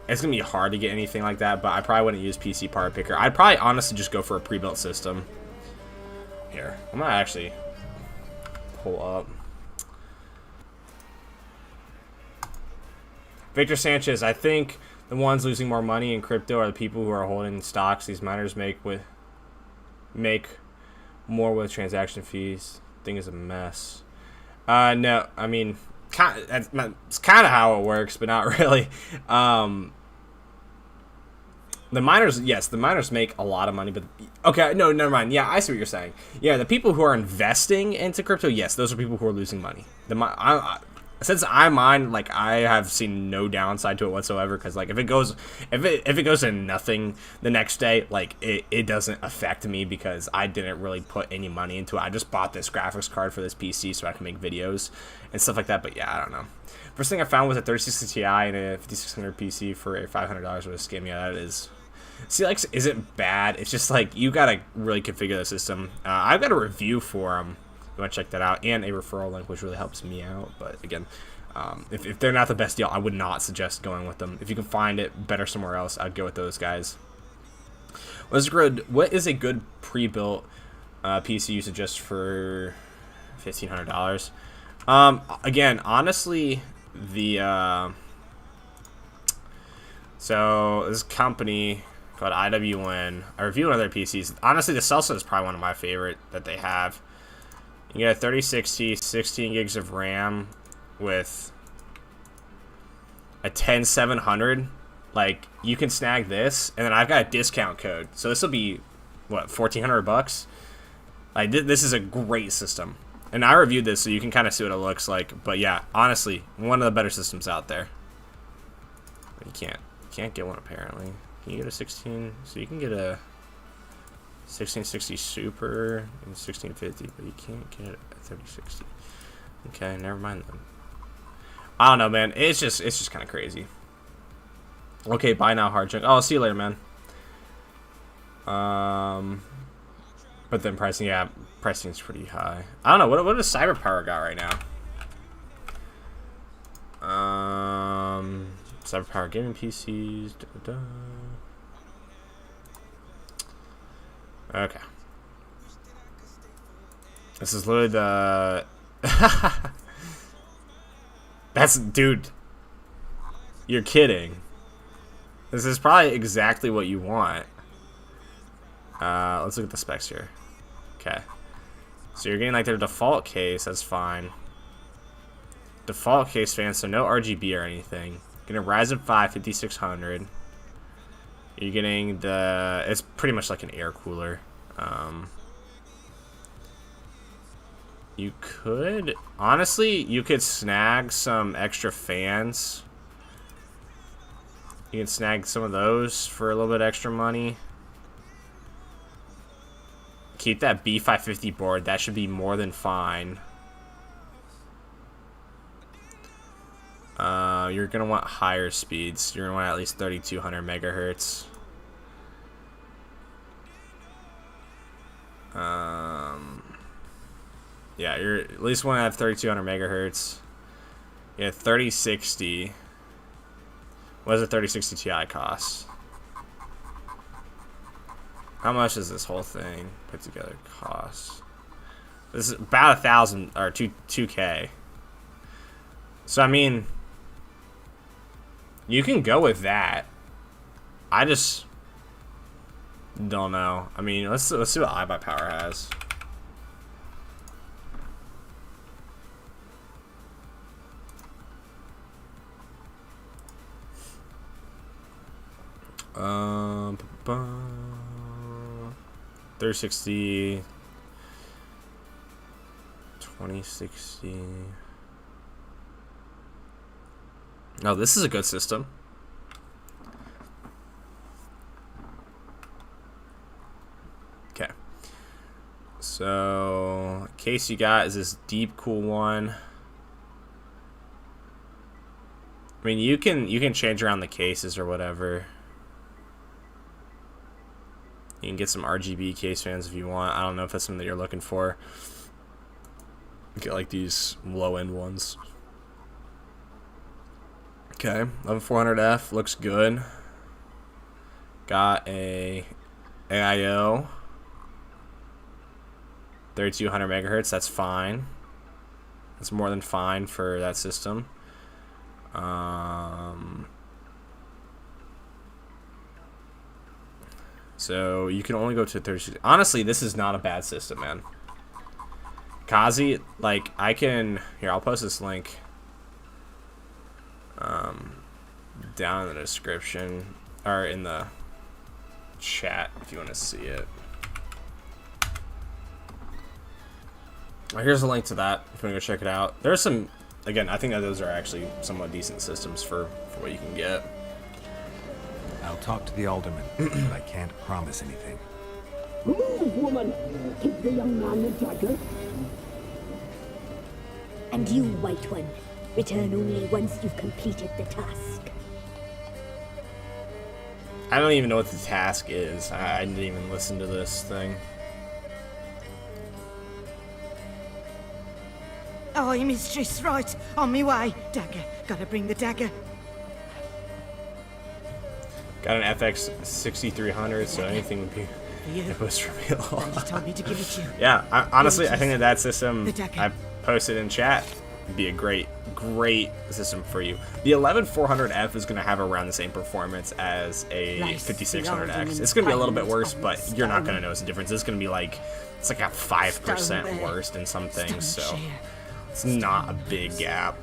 It's gonna be hard to get anything like that, but I probably wouldn't use PC part picker. I'd probably honestly just go for a pre-built system. Here, I'm gonna actually pull up. Victor Sanchez, I think the ones losing more money in crypto are the people who are holding stocks these miners make more with transaction fees. Thing is a mess. No, I mean, it's kind of how it works, but not really. The miners, yes, the miners make a lot of money, but okay, no, never mind. Yeah, I see what you're saying. Yeah, the people who are investing into crypto, yes, those are people who are losing money. Since I mine, like, I have seen no downside to it whatsoever, because like if it goes to nothing the next day, like it doesn't affect me because I didn't really put any money into it. I just bought this graphics card for this PC so I can make videos and stuff like that. But yeah, I don't know. First thing I found was a 3060 Ti and a 5600 PC for a $500 with a scam. Yeah, that is. See, like, isn't bad. It's just like you gotta really configure the system. I've got a review for them. You want to check that out, and a referral link, which really helps me out. But again, if they're not the best deal, I would not suggest going with them. If you can find it better somewhere else, I'd go with those guys. What is a good pre-built PC you suggest for $1,500? Again, honestly, so this company called IWN. I reviewed other PCs. Honestly, the Celsa is probably one of my favorite that they have. You get a 3060, 16 gigs of RAM with a 10700. Like, you can snag this, and then I've got a discount code. So this will be, what, $1,400? Like, this is a great system. And I reviewed this, so you can kind of see what it looks like. But yeah, honestly, one of the better systems out there. You can't get one, apparently. Can you get a 16? So you can get a 1660 Super and 1650, but you can't get a 3060. Okay, never mind then. I don't know, man. It's just kind of crazy. Okay, bye now, hard junk. Oh, I'll see you later, man. But then pricing, yeah, pricing is pretty high. I don't know, what does cyber power got right now? Cyber power gaming PCs. Okay. This is literally the. That's, dude. You're kidding. This is probably exactly what you want. Let's look at the specs here. Okay. So you're getting like their default case, that's fine. Default case fan, so no RGB or anything. Getting a Ryzen 5 5600. You're getting the, it's pretty much like an air cooler. You could, honestly, you could snag some extra fans. You can snag some of those for a little bit extra money. Keep that B550 board. That should be more than fine. You're going to want higher speeds. You're going to want at least 3200 megahertz. Yeah, you're at least want to have 3200 megahertz. Yeah, 3060. What does a 3060 Ti cost? How much does this whole thing put together cost? This is about 1,000 or 2K. So I mean, you can go with that. I just don't know. I mean, let's see what iBuyPower has. Um, 3060, 2060. No, this is a good system. Okay. So, case you got is this deep cool one. I mean, you can change around the cases or whatever. You can get some RGB case fans if you want. I don't know if that's something that you're looking for. Get like these low-end ones. Okay, 11400F looks good. Got a AIO. 3200 megahertz, that's fine. That's more than fine for that system. So you can only go to 36. Honestly, this is not a bad system, man. Kazi, like, I can, here, I'll post this link down in the description or in the chat if you want to see it. Here's a link to that if you want to go check it out. There's some, again, I think that those are actually somewhat decent systems for what you can get. I'll talk to the alderman, but I can't promise anything. Move, woman! Keep the young man in charge. And you, White One, return only once you've completed the task. I don't even know what the task is. I didn't even listen to this thing. Oh, mistress, right. On me way. Dagger. Gotta bring the dagger. Got an FX 6300, so anything would be it was for me. He told me to give it to you. Yeah, honestly, I think that system I posted in chat would be a great system for you. The 11400F is going to have around the same performance as a 5600X. It's going to be a little bit worse, but you're not going to notice a difference. It's going to be like, it's like a 5% worse in some things, so it's not a big gap.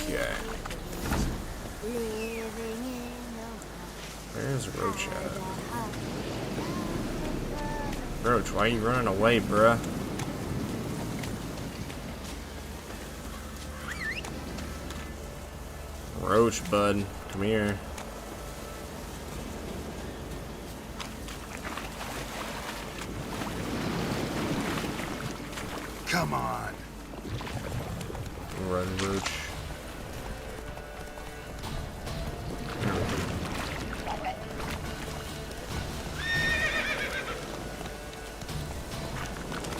Okay. Where's Roach at? Roach, why are you running away, bruh? Roach, bud, come here. Come on. Run, Roach.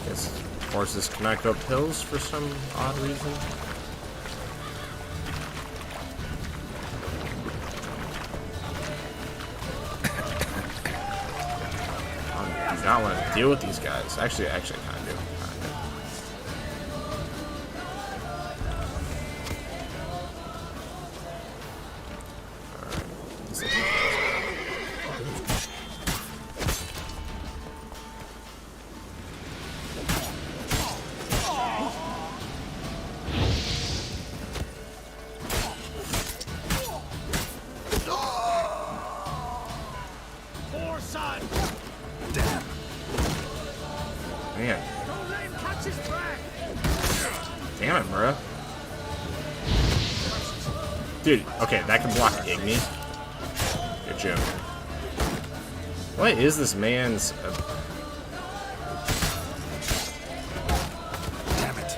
Guess horses cannot go up hills for some odd reason. I do not want to deal with these guys. Actually, I kind of do. Man. Damn it, bro. Dude, okay, that can block Igni. Good joke. What is this man's... Damn it.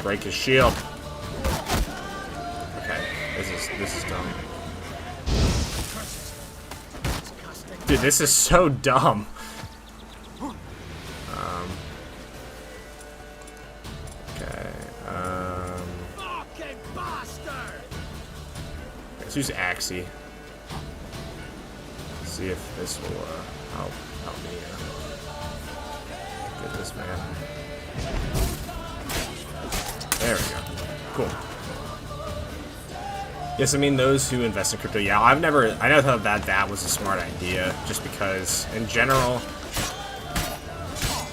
break his shield. Okay, this is dumb. Dude, this is so dumb. Let's use Axie. See if this will help me get this man. There we go. Cool. Yes, I mean those who invest in crypto. Yeah, I never thought that was a smart idea. Just because, in general,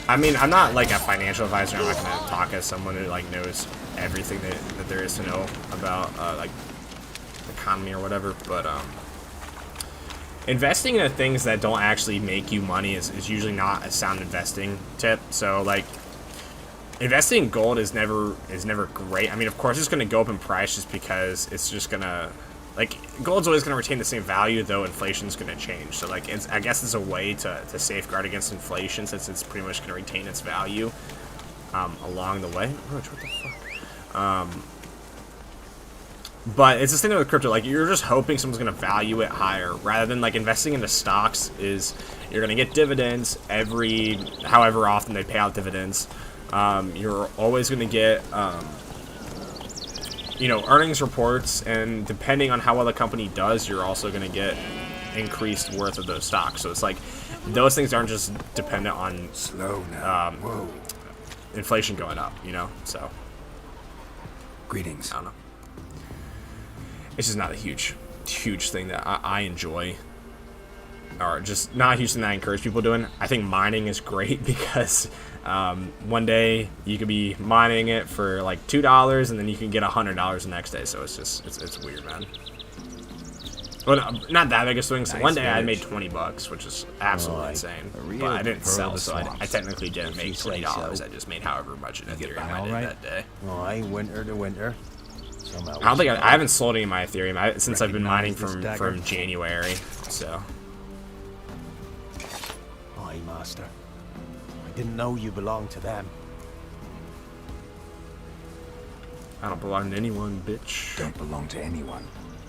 I mean, I'm not like a financial advisor. I'm not going to talk as someone who like knows everything that there is to know about like economy or whatever, but investing in things that don't actually make you money is usually not a sound investing tip. So like investing in gold is never great. I mean, of course it's going to go up in price just because it's just going to, like, gold's always going to retain the same value, though inflation's going to change. So like I guess it's a way to safeguard against inflation, since it's pretty much going to retain its value along the way. Roach, what the fuck? But it's the same thing with crypto. Like, you're just hoping someone's going to value it higher, rather than like investing into stocks. Is you're going to get dividends every however often they pay out dividends. You're always going to get earnings reports, and depending on how well the company does, you're also going to get increased worth of those stocks. So it's like those things aren't just dependent on slow now. Inflation going up, So Greetings. I don't know. It's just not a huge thing that I enjoy, or just not a huge thing that I encourage people doing. I think mining is great because one day you could be mining it for like $2, and then you can get $100 the next day. So it's weird, man. Well, no, not that big a swing. So Nice one day I village. made $20, which is absolutely Right. insane. A real But I didn't pearl sell, of so swamps. I technically didn't If make you say $20. so. I just made however much in get Ethereum by I all did right? that day. Aye, winter to winter. I don't think I haven't sold any of my Ethereum since I've been mining Recognize this from dagger? January. So Aye, master. I didn't know you belonged to them. I don't belong to anyone, bitch. Don't belong to anyone.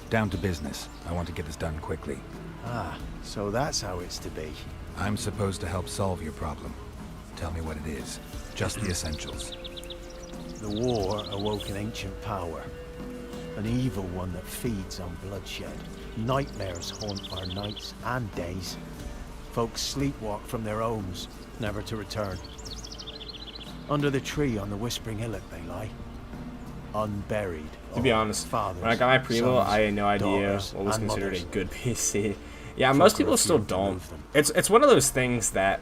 Down to business. I want to get this done quickly. Ah, so that's how it's to be. I'm supposed to help solve your problem. Tell me what it is. Just the essentials. The war awoke an ancient power. An evil one that feeds on bloodshed. Nightmares haunt our nights and days. Folks sleepwalk from their homes, never to return. Under the tree on the Whispering Hillock they lie. Unburied. To be honest, fathers, when I got my Primo, sons, I had no idea daughters, what was and considered mothers. a good PC. Yeah, Folk most are people still afraid to don't. move them. It's one of those things that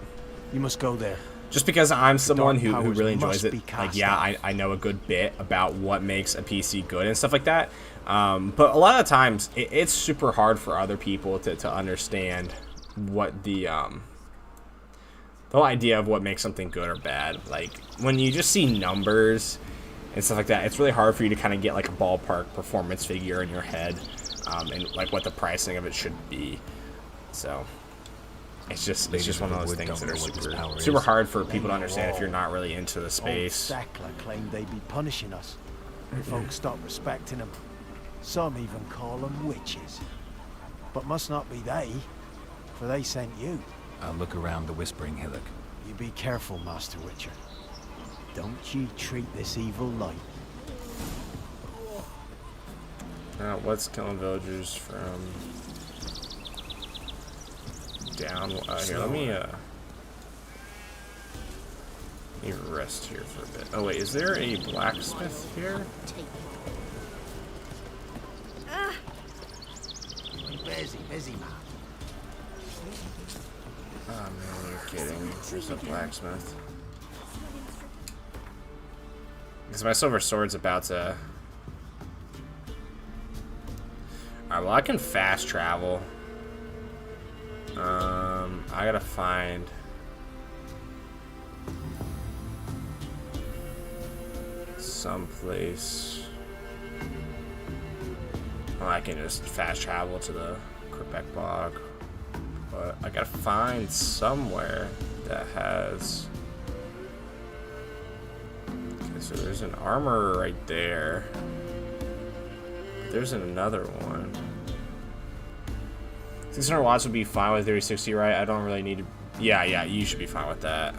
You must go there. just because I'm someone dark who powers really must enjoys it, be like, cast yeah, off. I know a good bit about what makes a PC good and stuff like that. But a lot of times, it's super hard for other people to understand what the whole idea of what makes something good or bad. Like, when you just see numbers and stuff like that, it's really hard for you to kind of get like a ballpark performance figure in your head, and like what the pricing of it should be. So it's just one of those things that are super hard for people to understand if you're not really into the space. Old Sackler claimed they'd be punishing us if folks stop respecting them. Some even call them witches. But must not be they, for they sent you. I'll look around the Whispering Hillock. You be careful, Master Witcher. Don't ye treat this evil light. What's killing villagers from down? Here, let me rest here for a bit. Oh wait, is there a blacksmith here? Busy, man. Oh man, you're kidding. There's a blacksmith. Because my silver sword's about to... Alright, well I can fast travel. I gotta find... someplace... Well, I can just fast travel to the Quebec bog. But I gotta find somewhere that has... Okay, so there's an armor right there. There's another one. 600 watts would be fine with 3060, right? I don't really need to... Yeah, you should be fine with that.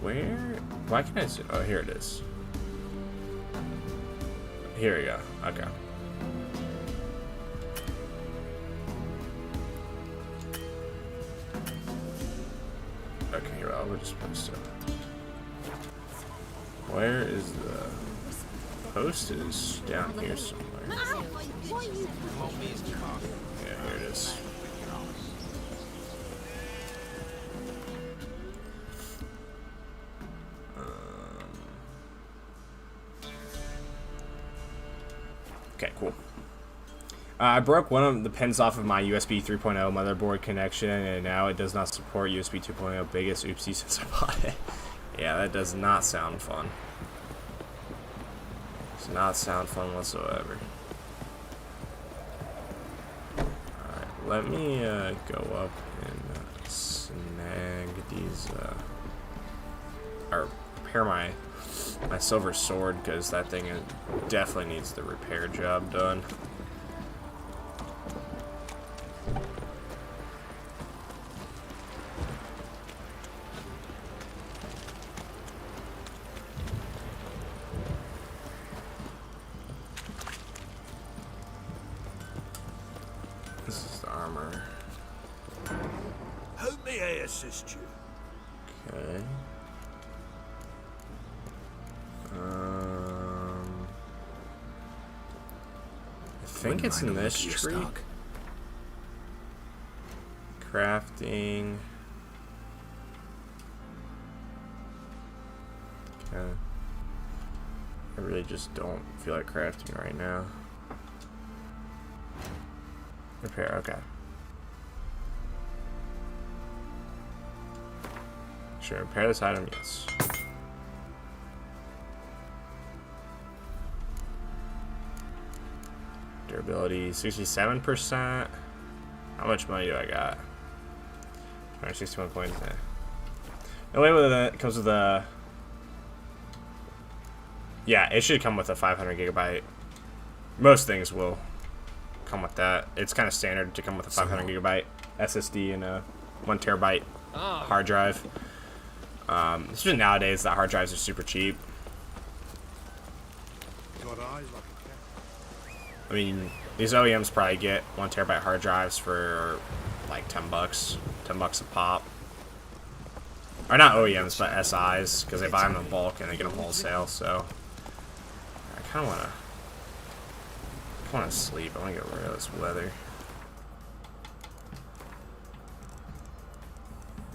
Where? Why can't I see? Oh, here it is. Here we go. Okay. Okay, here, well, we're just supposed to... Where is the... Post is down here somewhere. Yeah, here it is. Okay, cool. I broke one of the pins off of my USB 3.0 motherboard connection, and now it does not support USB 2.0. Biggest oopsie since I bought it. Yeah, that does not sound fun. Does not sound fun whatsoever. Alright, let me go up and snag these, or repair my silver sword, because that thing definitely needs the repair job done. This is the armor. How may I assist you? Okay. I think it's in this tree. Crafting. Okay. I really just don't feel like crafting right now. Repair, okay. Sure, repair this item, yes. Durability, 67%. How much money do I got? 161 points. No, wait, with it comes with a... Yeah, it should come with a 500 gigabyte. Most things will come with that. It's kind of standard to come with a 500 gigabyte SSD and a 1 terabyte hard drive. Especially nowadays, the hard drives are super cheap. I mean, these OEMs probably get 1 terabyte hard drives for like $10. $10 a pop. Or not OEMs, but SIs, because they buy them in bulk and they get them wholesale. So I kind of want to sleep. I want to get rid of this weather.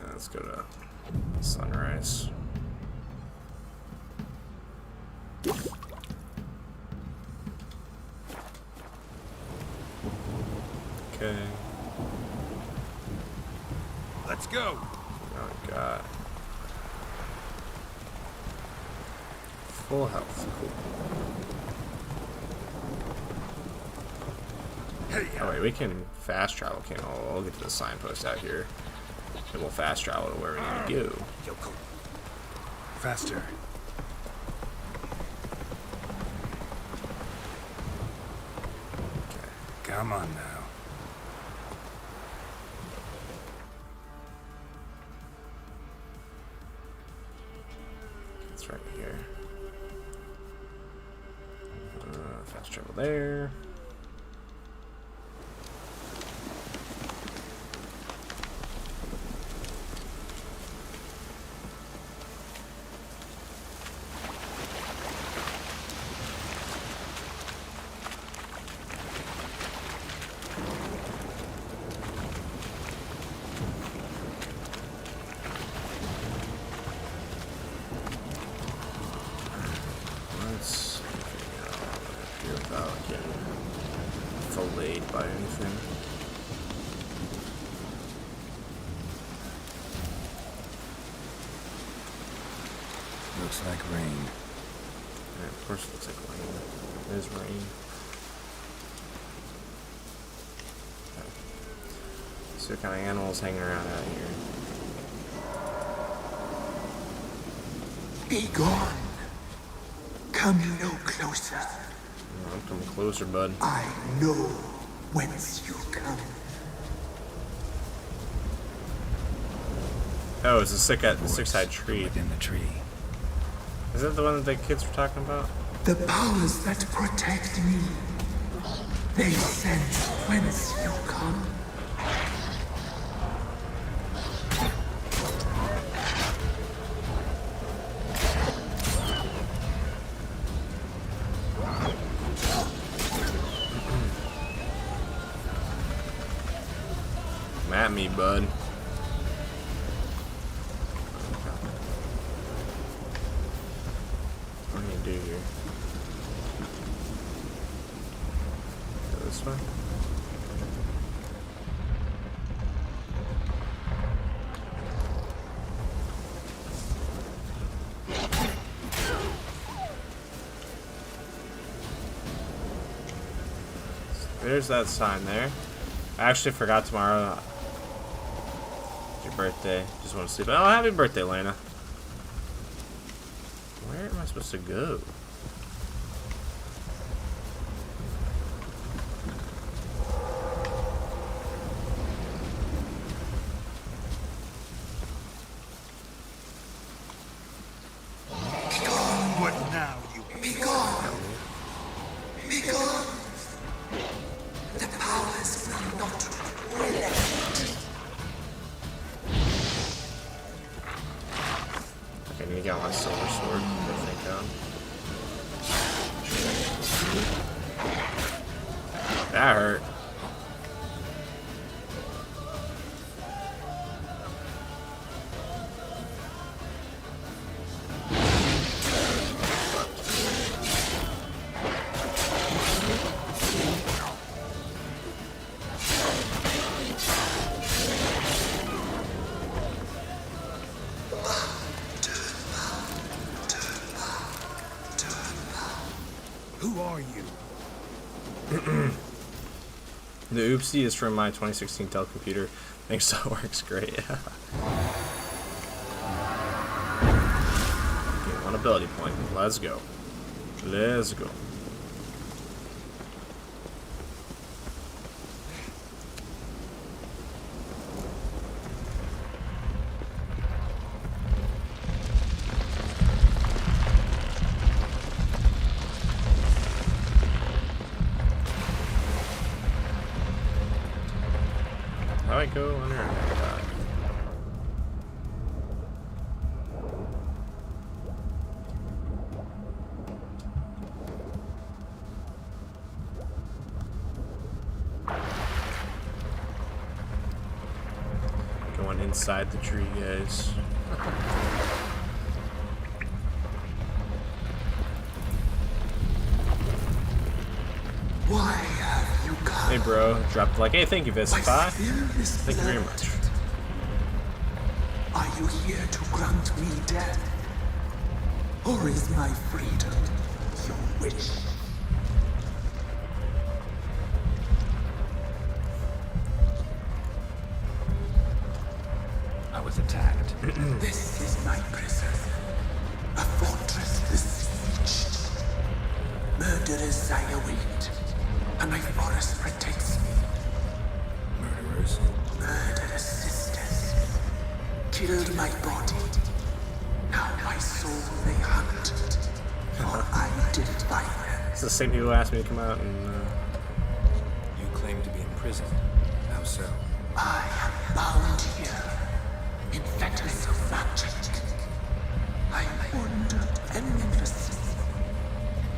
Let's go to sunrise. Okay. Let's go. Oh god. Full health. Cool. Oh wait, we can fast travel. Okay, we'll get to the signpost out here. And we'll fast travel to where we need to go. Faster. Come on now. It's right here. Fast travel there. Without getting filleted by anything. Looks like rain. Yeah, of course it looks like rain. It is rain. Okay. See what kind of animals hanging around out here. Be gone. Come no closer. I'm coming closer, bud. I know whence you come. Oh, it's a six-eyed tree. Within the tree. Is that the one that the kids were talking about? The powers that protect me. They sense whence you come. Come at me, bud. What do you do here? Go this way? There's that sign there. I actually forgot tomorrow. It's your birthday. Just want to sleep. Oh, happy birthday, Lena. Where am I supposed to go? What now, you? Be gone. Be gone. The powers will not relent. Okay, I need to get my silver sword. I think. That hurt. Who are you? The oopsie is from my 2016 Dell computer. Thanks, that works great. Get one ability point. Let's go. Let's go. How do I go under and die? Going inside the tree, guys. Why have you come? Hey, bro. Dropped like, hey, thank you, Visify. Thank you very much. Are you here to grant me death? Or is my freedom your wish? This is my prison. A fortress besieged. Murderers I await, and my forest protects me. Murderers? Murderous sisters killed my body. Now my soul they hunt, for I defy them. It's the same people who asked me to come out and. You claim to be in prison. How so? I am bound here in fetters of magic. I wander endlessly,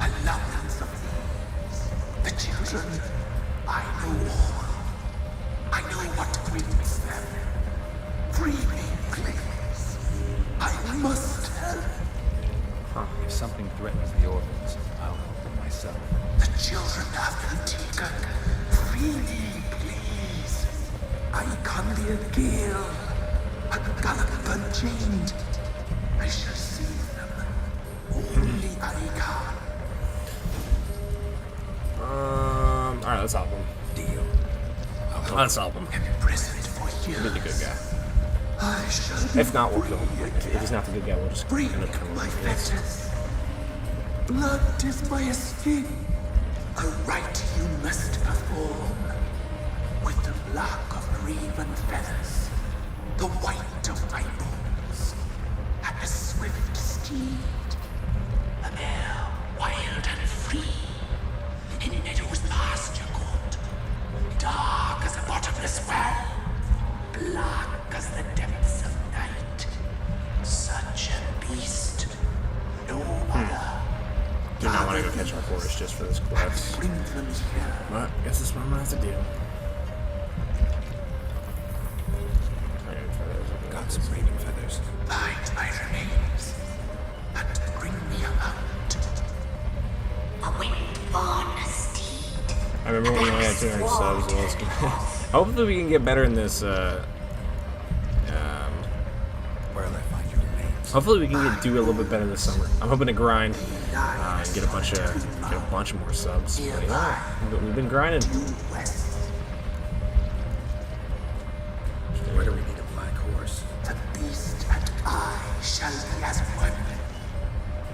allowance of these. The children, I know all. I know what awaits them. Free me, please. I must help. If something threatens the orphans, I'll help them myself. The children have been taken. Free me, please. I can be a gale, a gallop unchained. I shall see them. Only I can. Alright, let's help him. Deal. Let's help him. Imprisoned for years. Be the good guy. I shall If not, we'll kill him. If he's not the good guy, we'll just free end up killing my him. fetters. Blood is my escape. A rite you must perform. With the black of raven feathers, the white of my bones, and a swift steed. A mare wild and free, in meadows pasture good, dark as a bottomless well, black as the depths of night. Such a beast, no other. Do not want to go catch our forest just for this quest. Bring them here. But I guess this is what I'm gonna have to do. Got some raven feathers. Find my remains and bring me out. A wind-born steed. I remember when we only had 200 subs. So let's get, hopefully we can get better in this. Where'll I find your remains? Hopefully we can do a little bit better this summer. I'm hoping to grind and get a bunch of more subs. But yeah, we've been grinding. Where do we need a black horse? The beast and I shall be as one.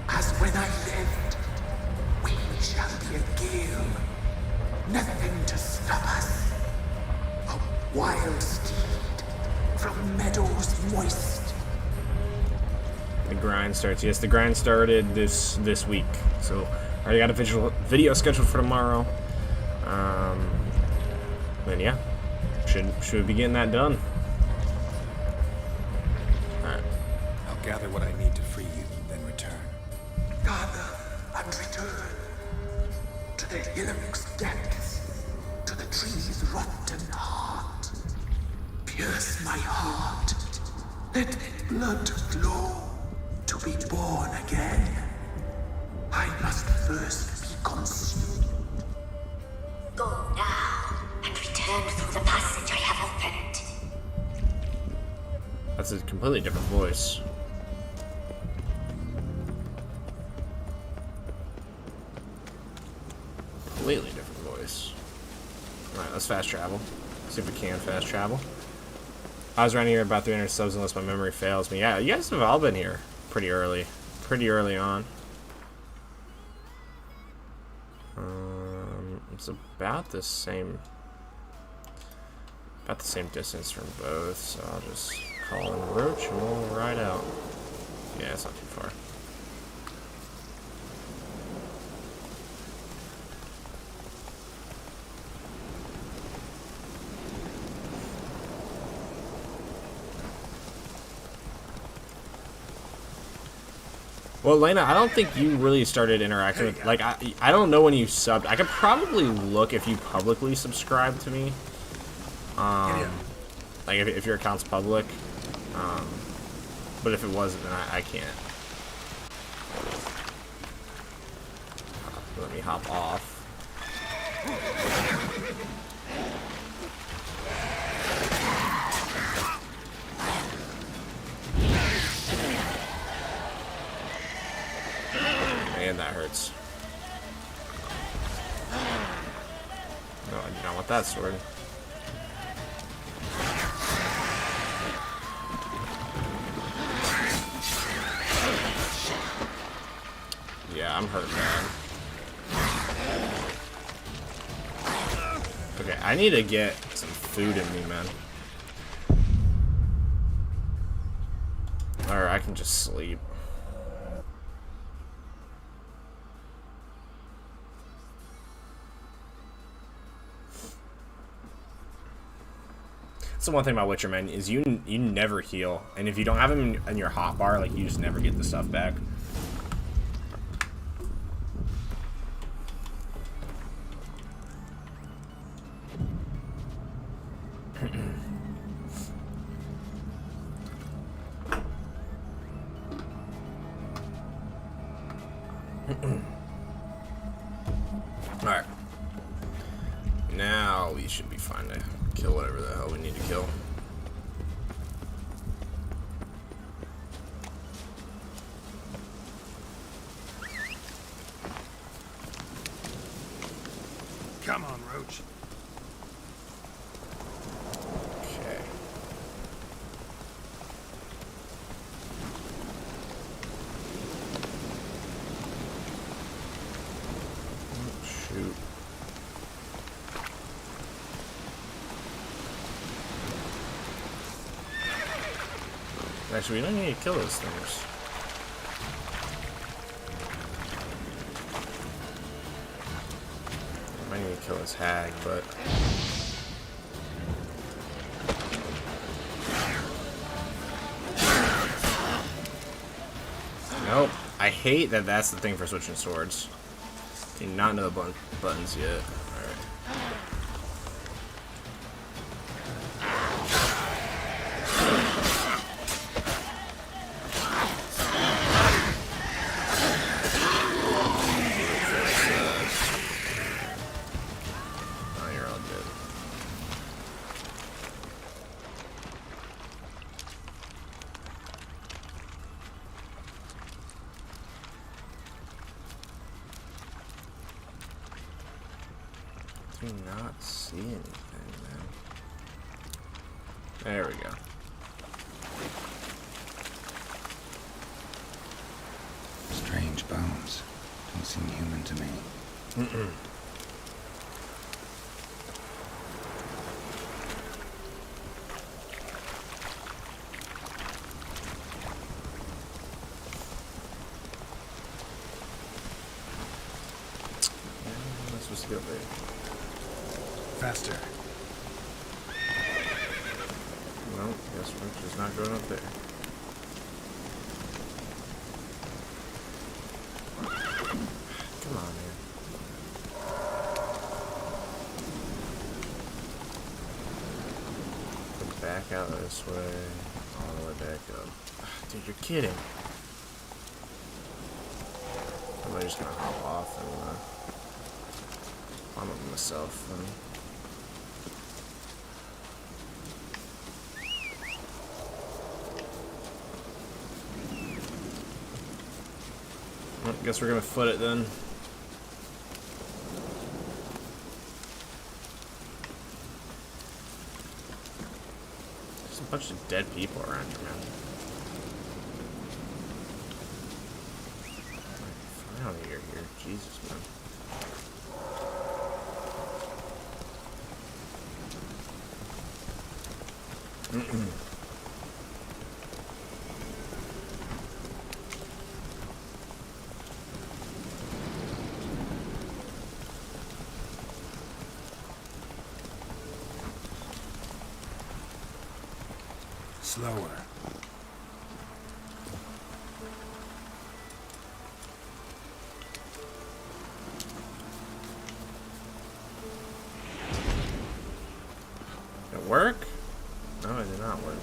As when I lived, we shall be a gale. Nothing to stop us. A wild steed from meadows moist. The grind starts. Yes, the grind started this week. So I already got a video scheduled for tomorrow. And yeah, should be getting that done. Alright. I'll gather what I need to free you, then return. Gather and return to the hillock's depths, to the tree's rotten heart. Pierce my heart, let blood flow to be born again. I must first be consumed. Go now and return through the passage I have opened. That's a completely different voice. Completely different voice. Alright, let's fast travel. See if we can fast travel. I was around here about 300 subs unless my memory fails me. Yeah, you guys have all been here pretty early on. It's about the same distance from both, so I'll just call in Roach and we'll ride out. Yeah, it's not too far. Well, Lena, I don't think you really started interacting with, like, I don't know when you subbed. I could probably look if you publicly subscribed to me. Like, if your account's public. But if it wasn't, then I can't. Let me hop off. Man, that hurts. No, I do not want that sword. I'm hurt bad. Okay, I need to get some food in me, man. Or I can just sleep. That's the one thing about Witcher, man, is you never heal, and if you don't have him in your hotbar, like, you just never get the stuff back. Alright. Now we should be fine to kill whatever the hell we need to kill. Come on, Roach. Okay. Oh, shoot. Actually, we don't need to kill those things. I might need to kill this hag, but... Nope. I hate that that's the thing for switching swords. Do not know the buttons yet. Alright. Oh, you're all dead. Do not see anything, man. There we go. Strange bones. Don't seem human to me. Am I supposed to go there? Faster. Well, guess we're just not going up there. Come on, man. Go back out this way, all the way back up. Dude, you're kidding. I'm just gonna hop off and I'm up myself. Well, guess we're gonna foot it then. There's a bunch of dead people around here, man. Finally, you're here. Jesus, man. Slower. Did it work? No, it did not work.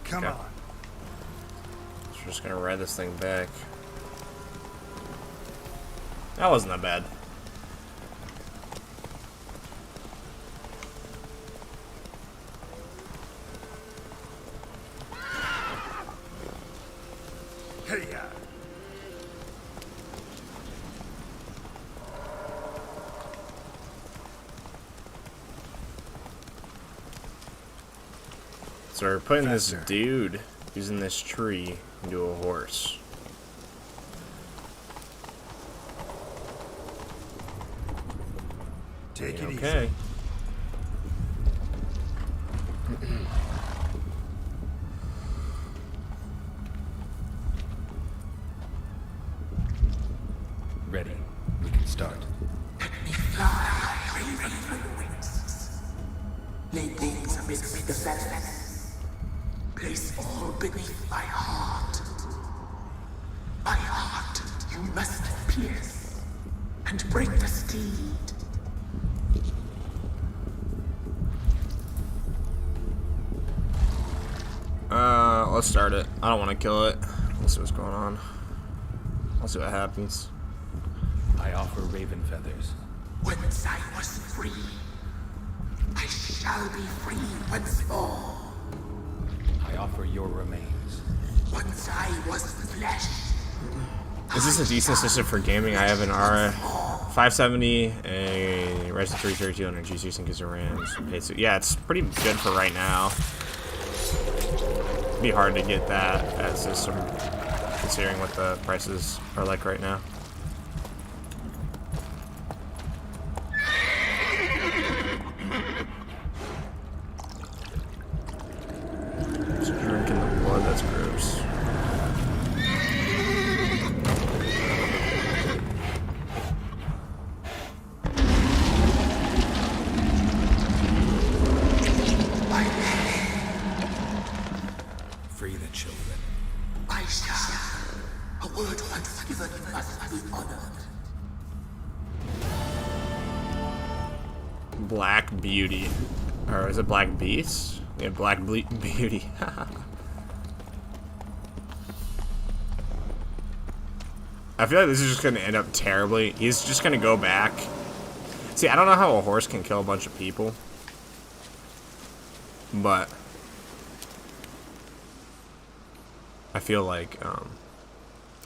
Come Okay. on. So we're just gonna ride this thing back. That wasn't that bad. Hey, So we're putting this dude who's in this tree into a horse. Take it okay. Ready. We can start. Lay things amidst the feathers. Place all beneath my heart. My heart you must pierce and break the steed. Let's start it. I don't want to kill it. Let's see what's going on. Let's see what happens. I offer raven feathers. Once I was free, I shall be free once more. I offer your remains. Once I was flesh. Is this a decent system for gaming? I have an R570, a Ryzen 3 3200 GC and gives RAMs. Okay, so yeah, it's pretty good for right now. It'd be hard to get that system considering what the prices are like right now. Just drinking the blood, that's gross. Free the children. I shall. A word once given must be honored. Black Beauty. Or is it Black Beast? Yeah, Black Beauty. I feel like this is just going to end up terribly. He's just going to go back. See, I don't know how a horse can kill a bunch of people. But I feel like I'm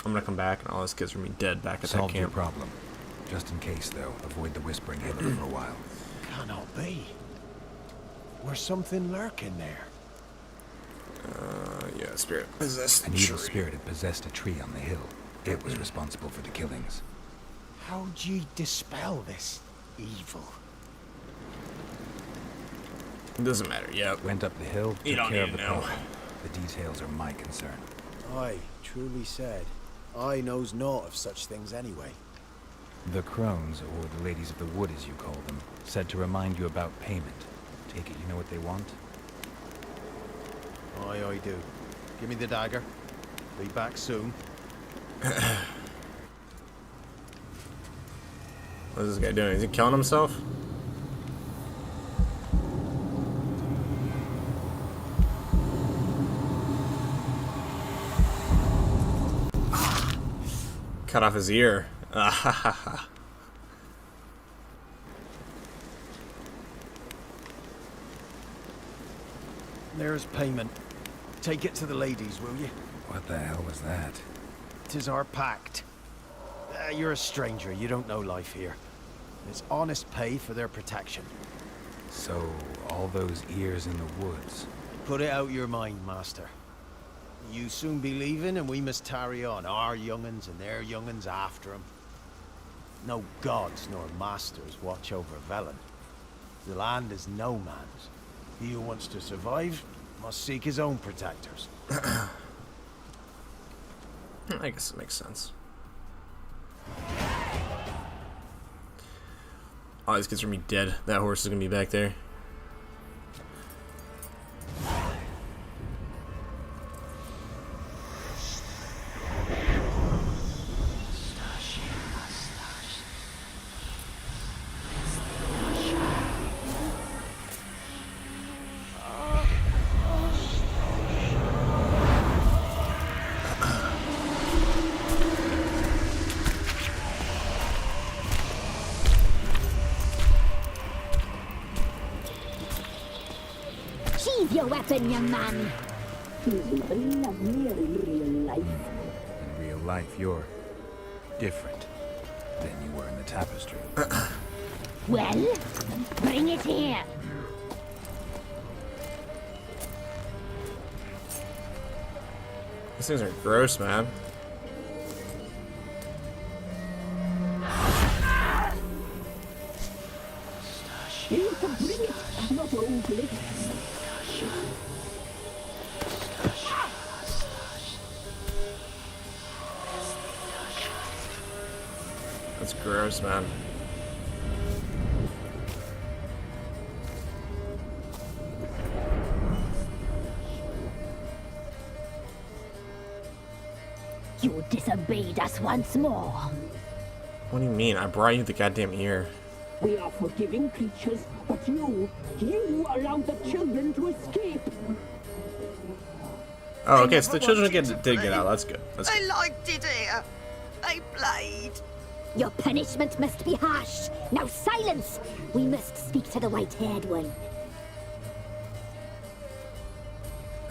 going to come back and all his kids are going to be dead back at Solve that your camp. problem. Just in case, though, avoid the Whispering Hill for a while. Cannot be. Where's something lurking there? Yeah, spirit possessed An the evil tree. spirit had possessed a tree on the hill. It was responsible for the killings. How'd ye dispel this evil? It doesn't matter. Yep. Went up the hill, You took don't care of need the to know. problem. The details are my concern. Aye, truly said. I knows naught of such things anyway. The crones, or the ladies of the wood as you call them, said to remind you about payment. Take it you know what they want? Aye, I do. Give me the dagger. Be back soon. What is this guy doing? Is he killing himself? Cut off his ear. There's payment. Take it to the ladies, will you? What the hell was that? 'Tis our pact. You're a stranger. You don't know life here. It's honest pay for their protection. So, all those ears in the woods. Put it out your mind, master. You soon be leaving, and we must tarry on, our young'uns and their young'uns after 'em. No gods nor masters watch over Velen. The land is no man's. He who wants to survive must seek his own protectors. I guess it makes sense. All these kids are gonna be dead. That horse is gonna be back there. Sheathe your weapon, young man. He's even lovelier in real life. In real life, you're different than you were in the tapestry. Well, bring it here. These things are gross, man. That's gross, man. You disobeyed us once more. What do you mean? I brought you the goddamn ear. We are forgiving creatures, but you allowed the children to escape. Oh, okay, so the children did get out. That's good. That's good. I liked it here. I played. Your punishment must be harsh. Now silence! We must speak to the white-haired one.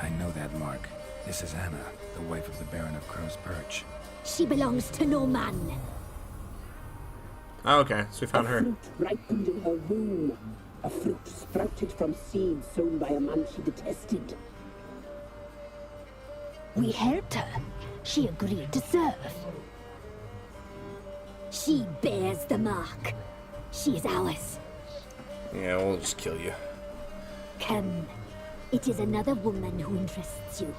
I know that mark. This is Anna, the wife of the Baron of Crow's Perch. She belongs to no man. Oh, okay, so we found her. A fruit ripened in her womb. A fruit sprouted from seeds sown by a man she detested. We helped her. She agreed to serve. She bears the mark. She is ours. Yeah, we'll just kill you. Come. It is another woman who interests you.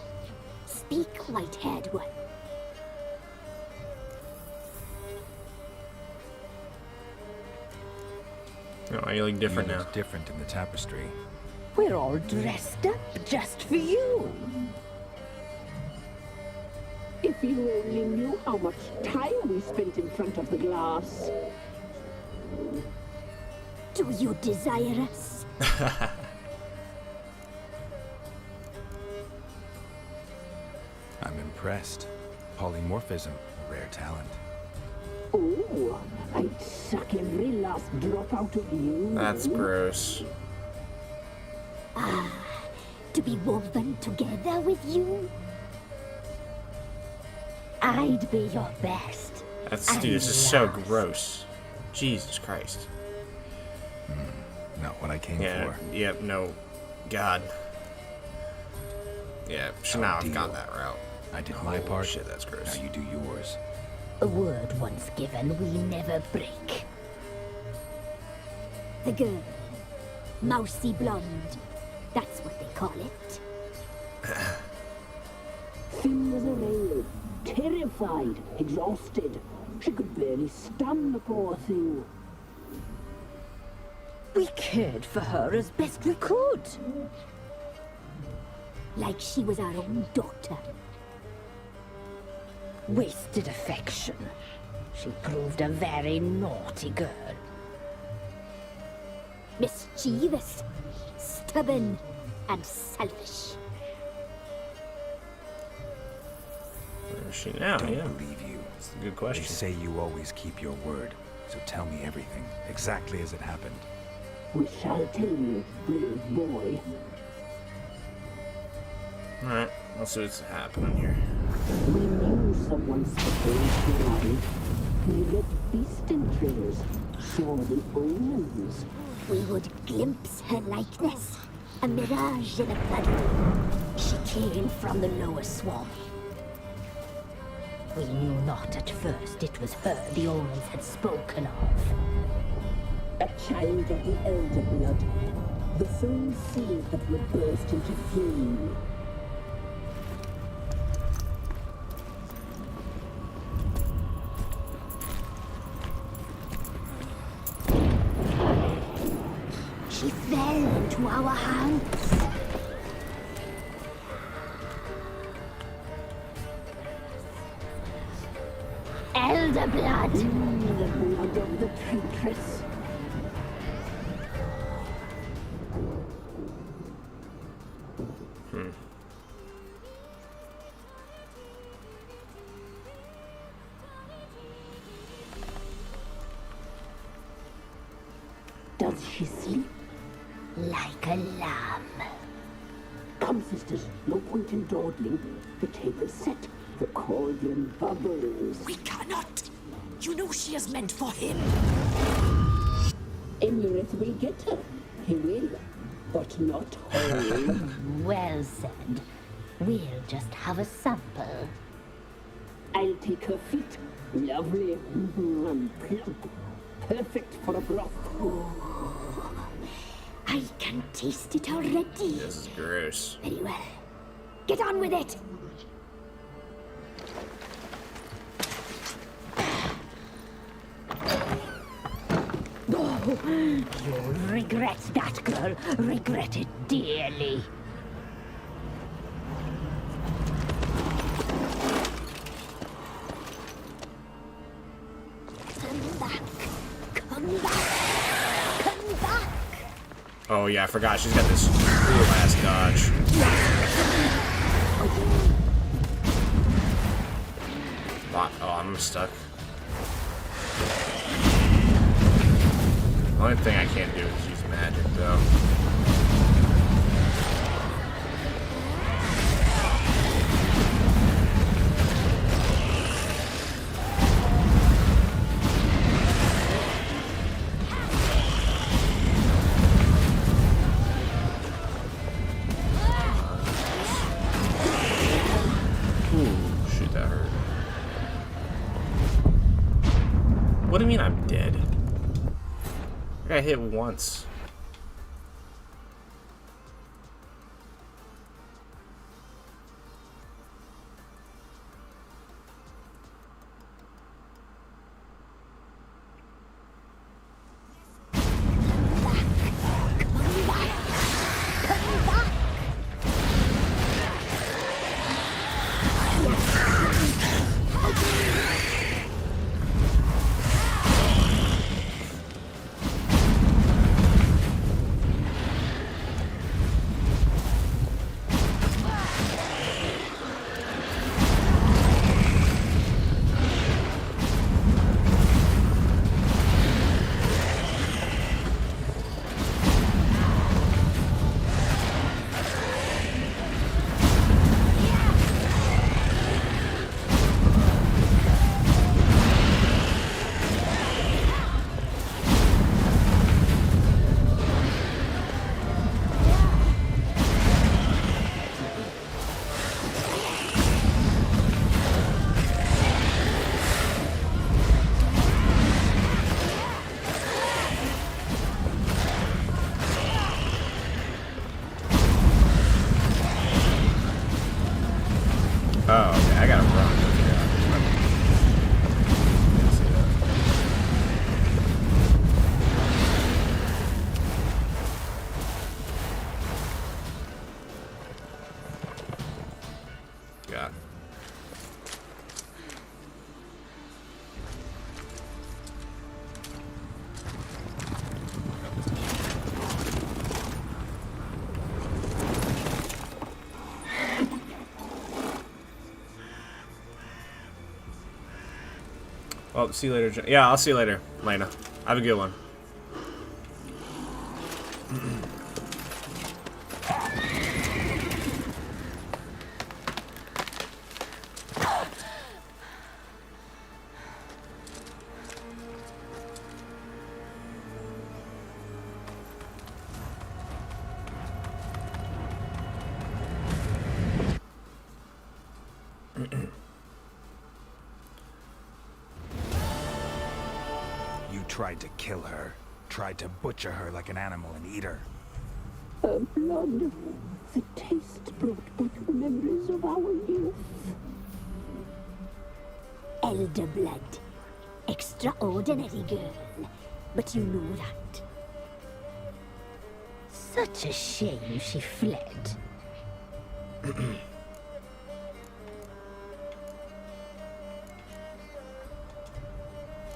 Speak, white-haired one. Oh, you look different You now. look different in the tapestry. We're all dressed up just for you. If you only knew how much time we spent in front of the glass. Do you desire us? I'm impressed. Polymorphism, a rare talent. Oh, I'd suck every last drop out of you. That's gross. Ah, to be woven together with you? I'd be your best. That's, dude, this is so gross. Jesus Christ. Not what I came Yeah, for. yep, no. God. Yeah, so now I've gone that route. I did my part. Shit, that's gross. Now you do yours. A word once given, we never break. The girl. Mousy blonde. That's what they call it. Thin as a rail, terrified, exhausted. She could barely stand, the poor thing. We cared for her as best we could. Like she was our own daughter. Wasted affection. She proved a very naughty girl. Mischievous, stubborn, and selfish. Where is she now? Don't Yeah, believe you. that's a good They question. say you always keep your word. So tell me everything, exactly as it happened. We shall tell you, brave boy. Alright, let's see what's happening here. We knew someone supposed to arrive. We left beast entrails, saw the omens. We would glimpse her likeness. A mirage in a blood. She came from the lower swamp. We knew not at first it was her the omens had spoken of. A child of the elder blood. The soul seed that would burst into flame. She fell into our hands. Elder blood! The blood of the traitress. Does she sleep? Like a lamb. Come, sisters, no point in dawdling. The table's set. The cauldron bubbles. We cannot. You know she is meant for him. Emirates will get her. He will, but not whole. Well said. We'll just have a sample. I'll take her feet. Lovely and plump. Perfect for a broth. I can taste it already. This is gross. Very well. Get on with it. Oh, you'll regret that, girl. Regret it dearly. Come back. Come back. Come back. Oh yeah, I forgot. She's got this cool ass dodge. Oh, I'm stuck. The only thing I can't do is use magic, though. Shoot, that hurt. What do you mean I'm dead? I got hit once. Oh, okay, I gotta run. Yeah. Well, see you later. Yeah, I'll see you later, Lena. Have a good one. Tried to kill her. Tried to butcher her like an animal and eat her. Her blood. The taste brought back memories of our youth. Elder blood. Extraordinary girl. But you know that. Such a shame she fled.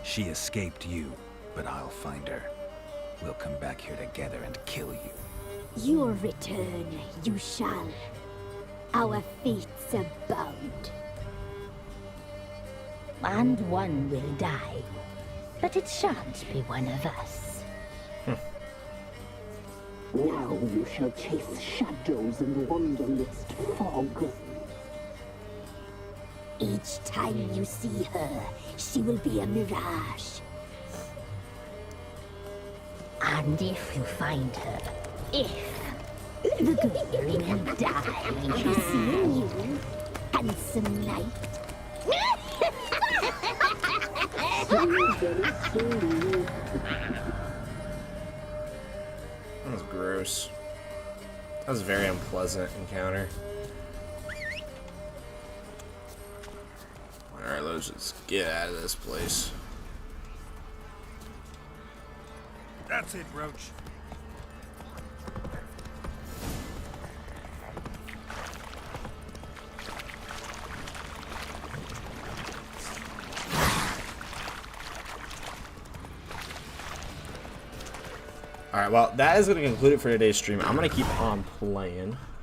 She escaped you, but I'll find her. We'll come back here together and kill you. Your return, you shall. Our fates are bound. And one will die, but it shan't be one of us. Now you shall chase shadows and wander midst fog. Each time you see her, she will be a mirage. And if you find her, if The girl will die. Seeing you, handsome knight. That was gross. That was a very unpleasant encounter. Alright, let's just get out of this place. That's it, Roach. Alright, well, that is going to conclude it for today's stream. I'm going to keep on playing.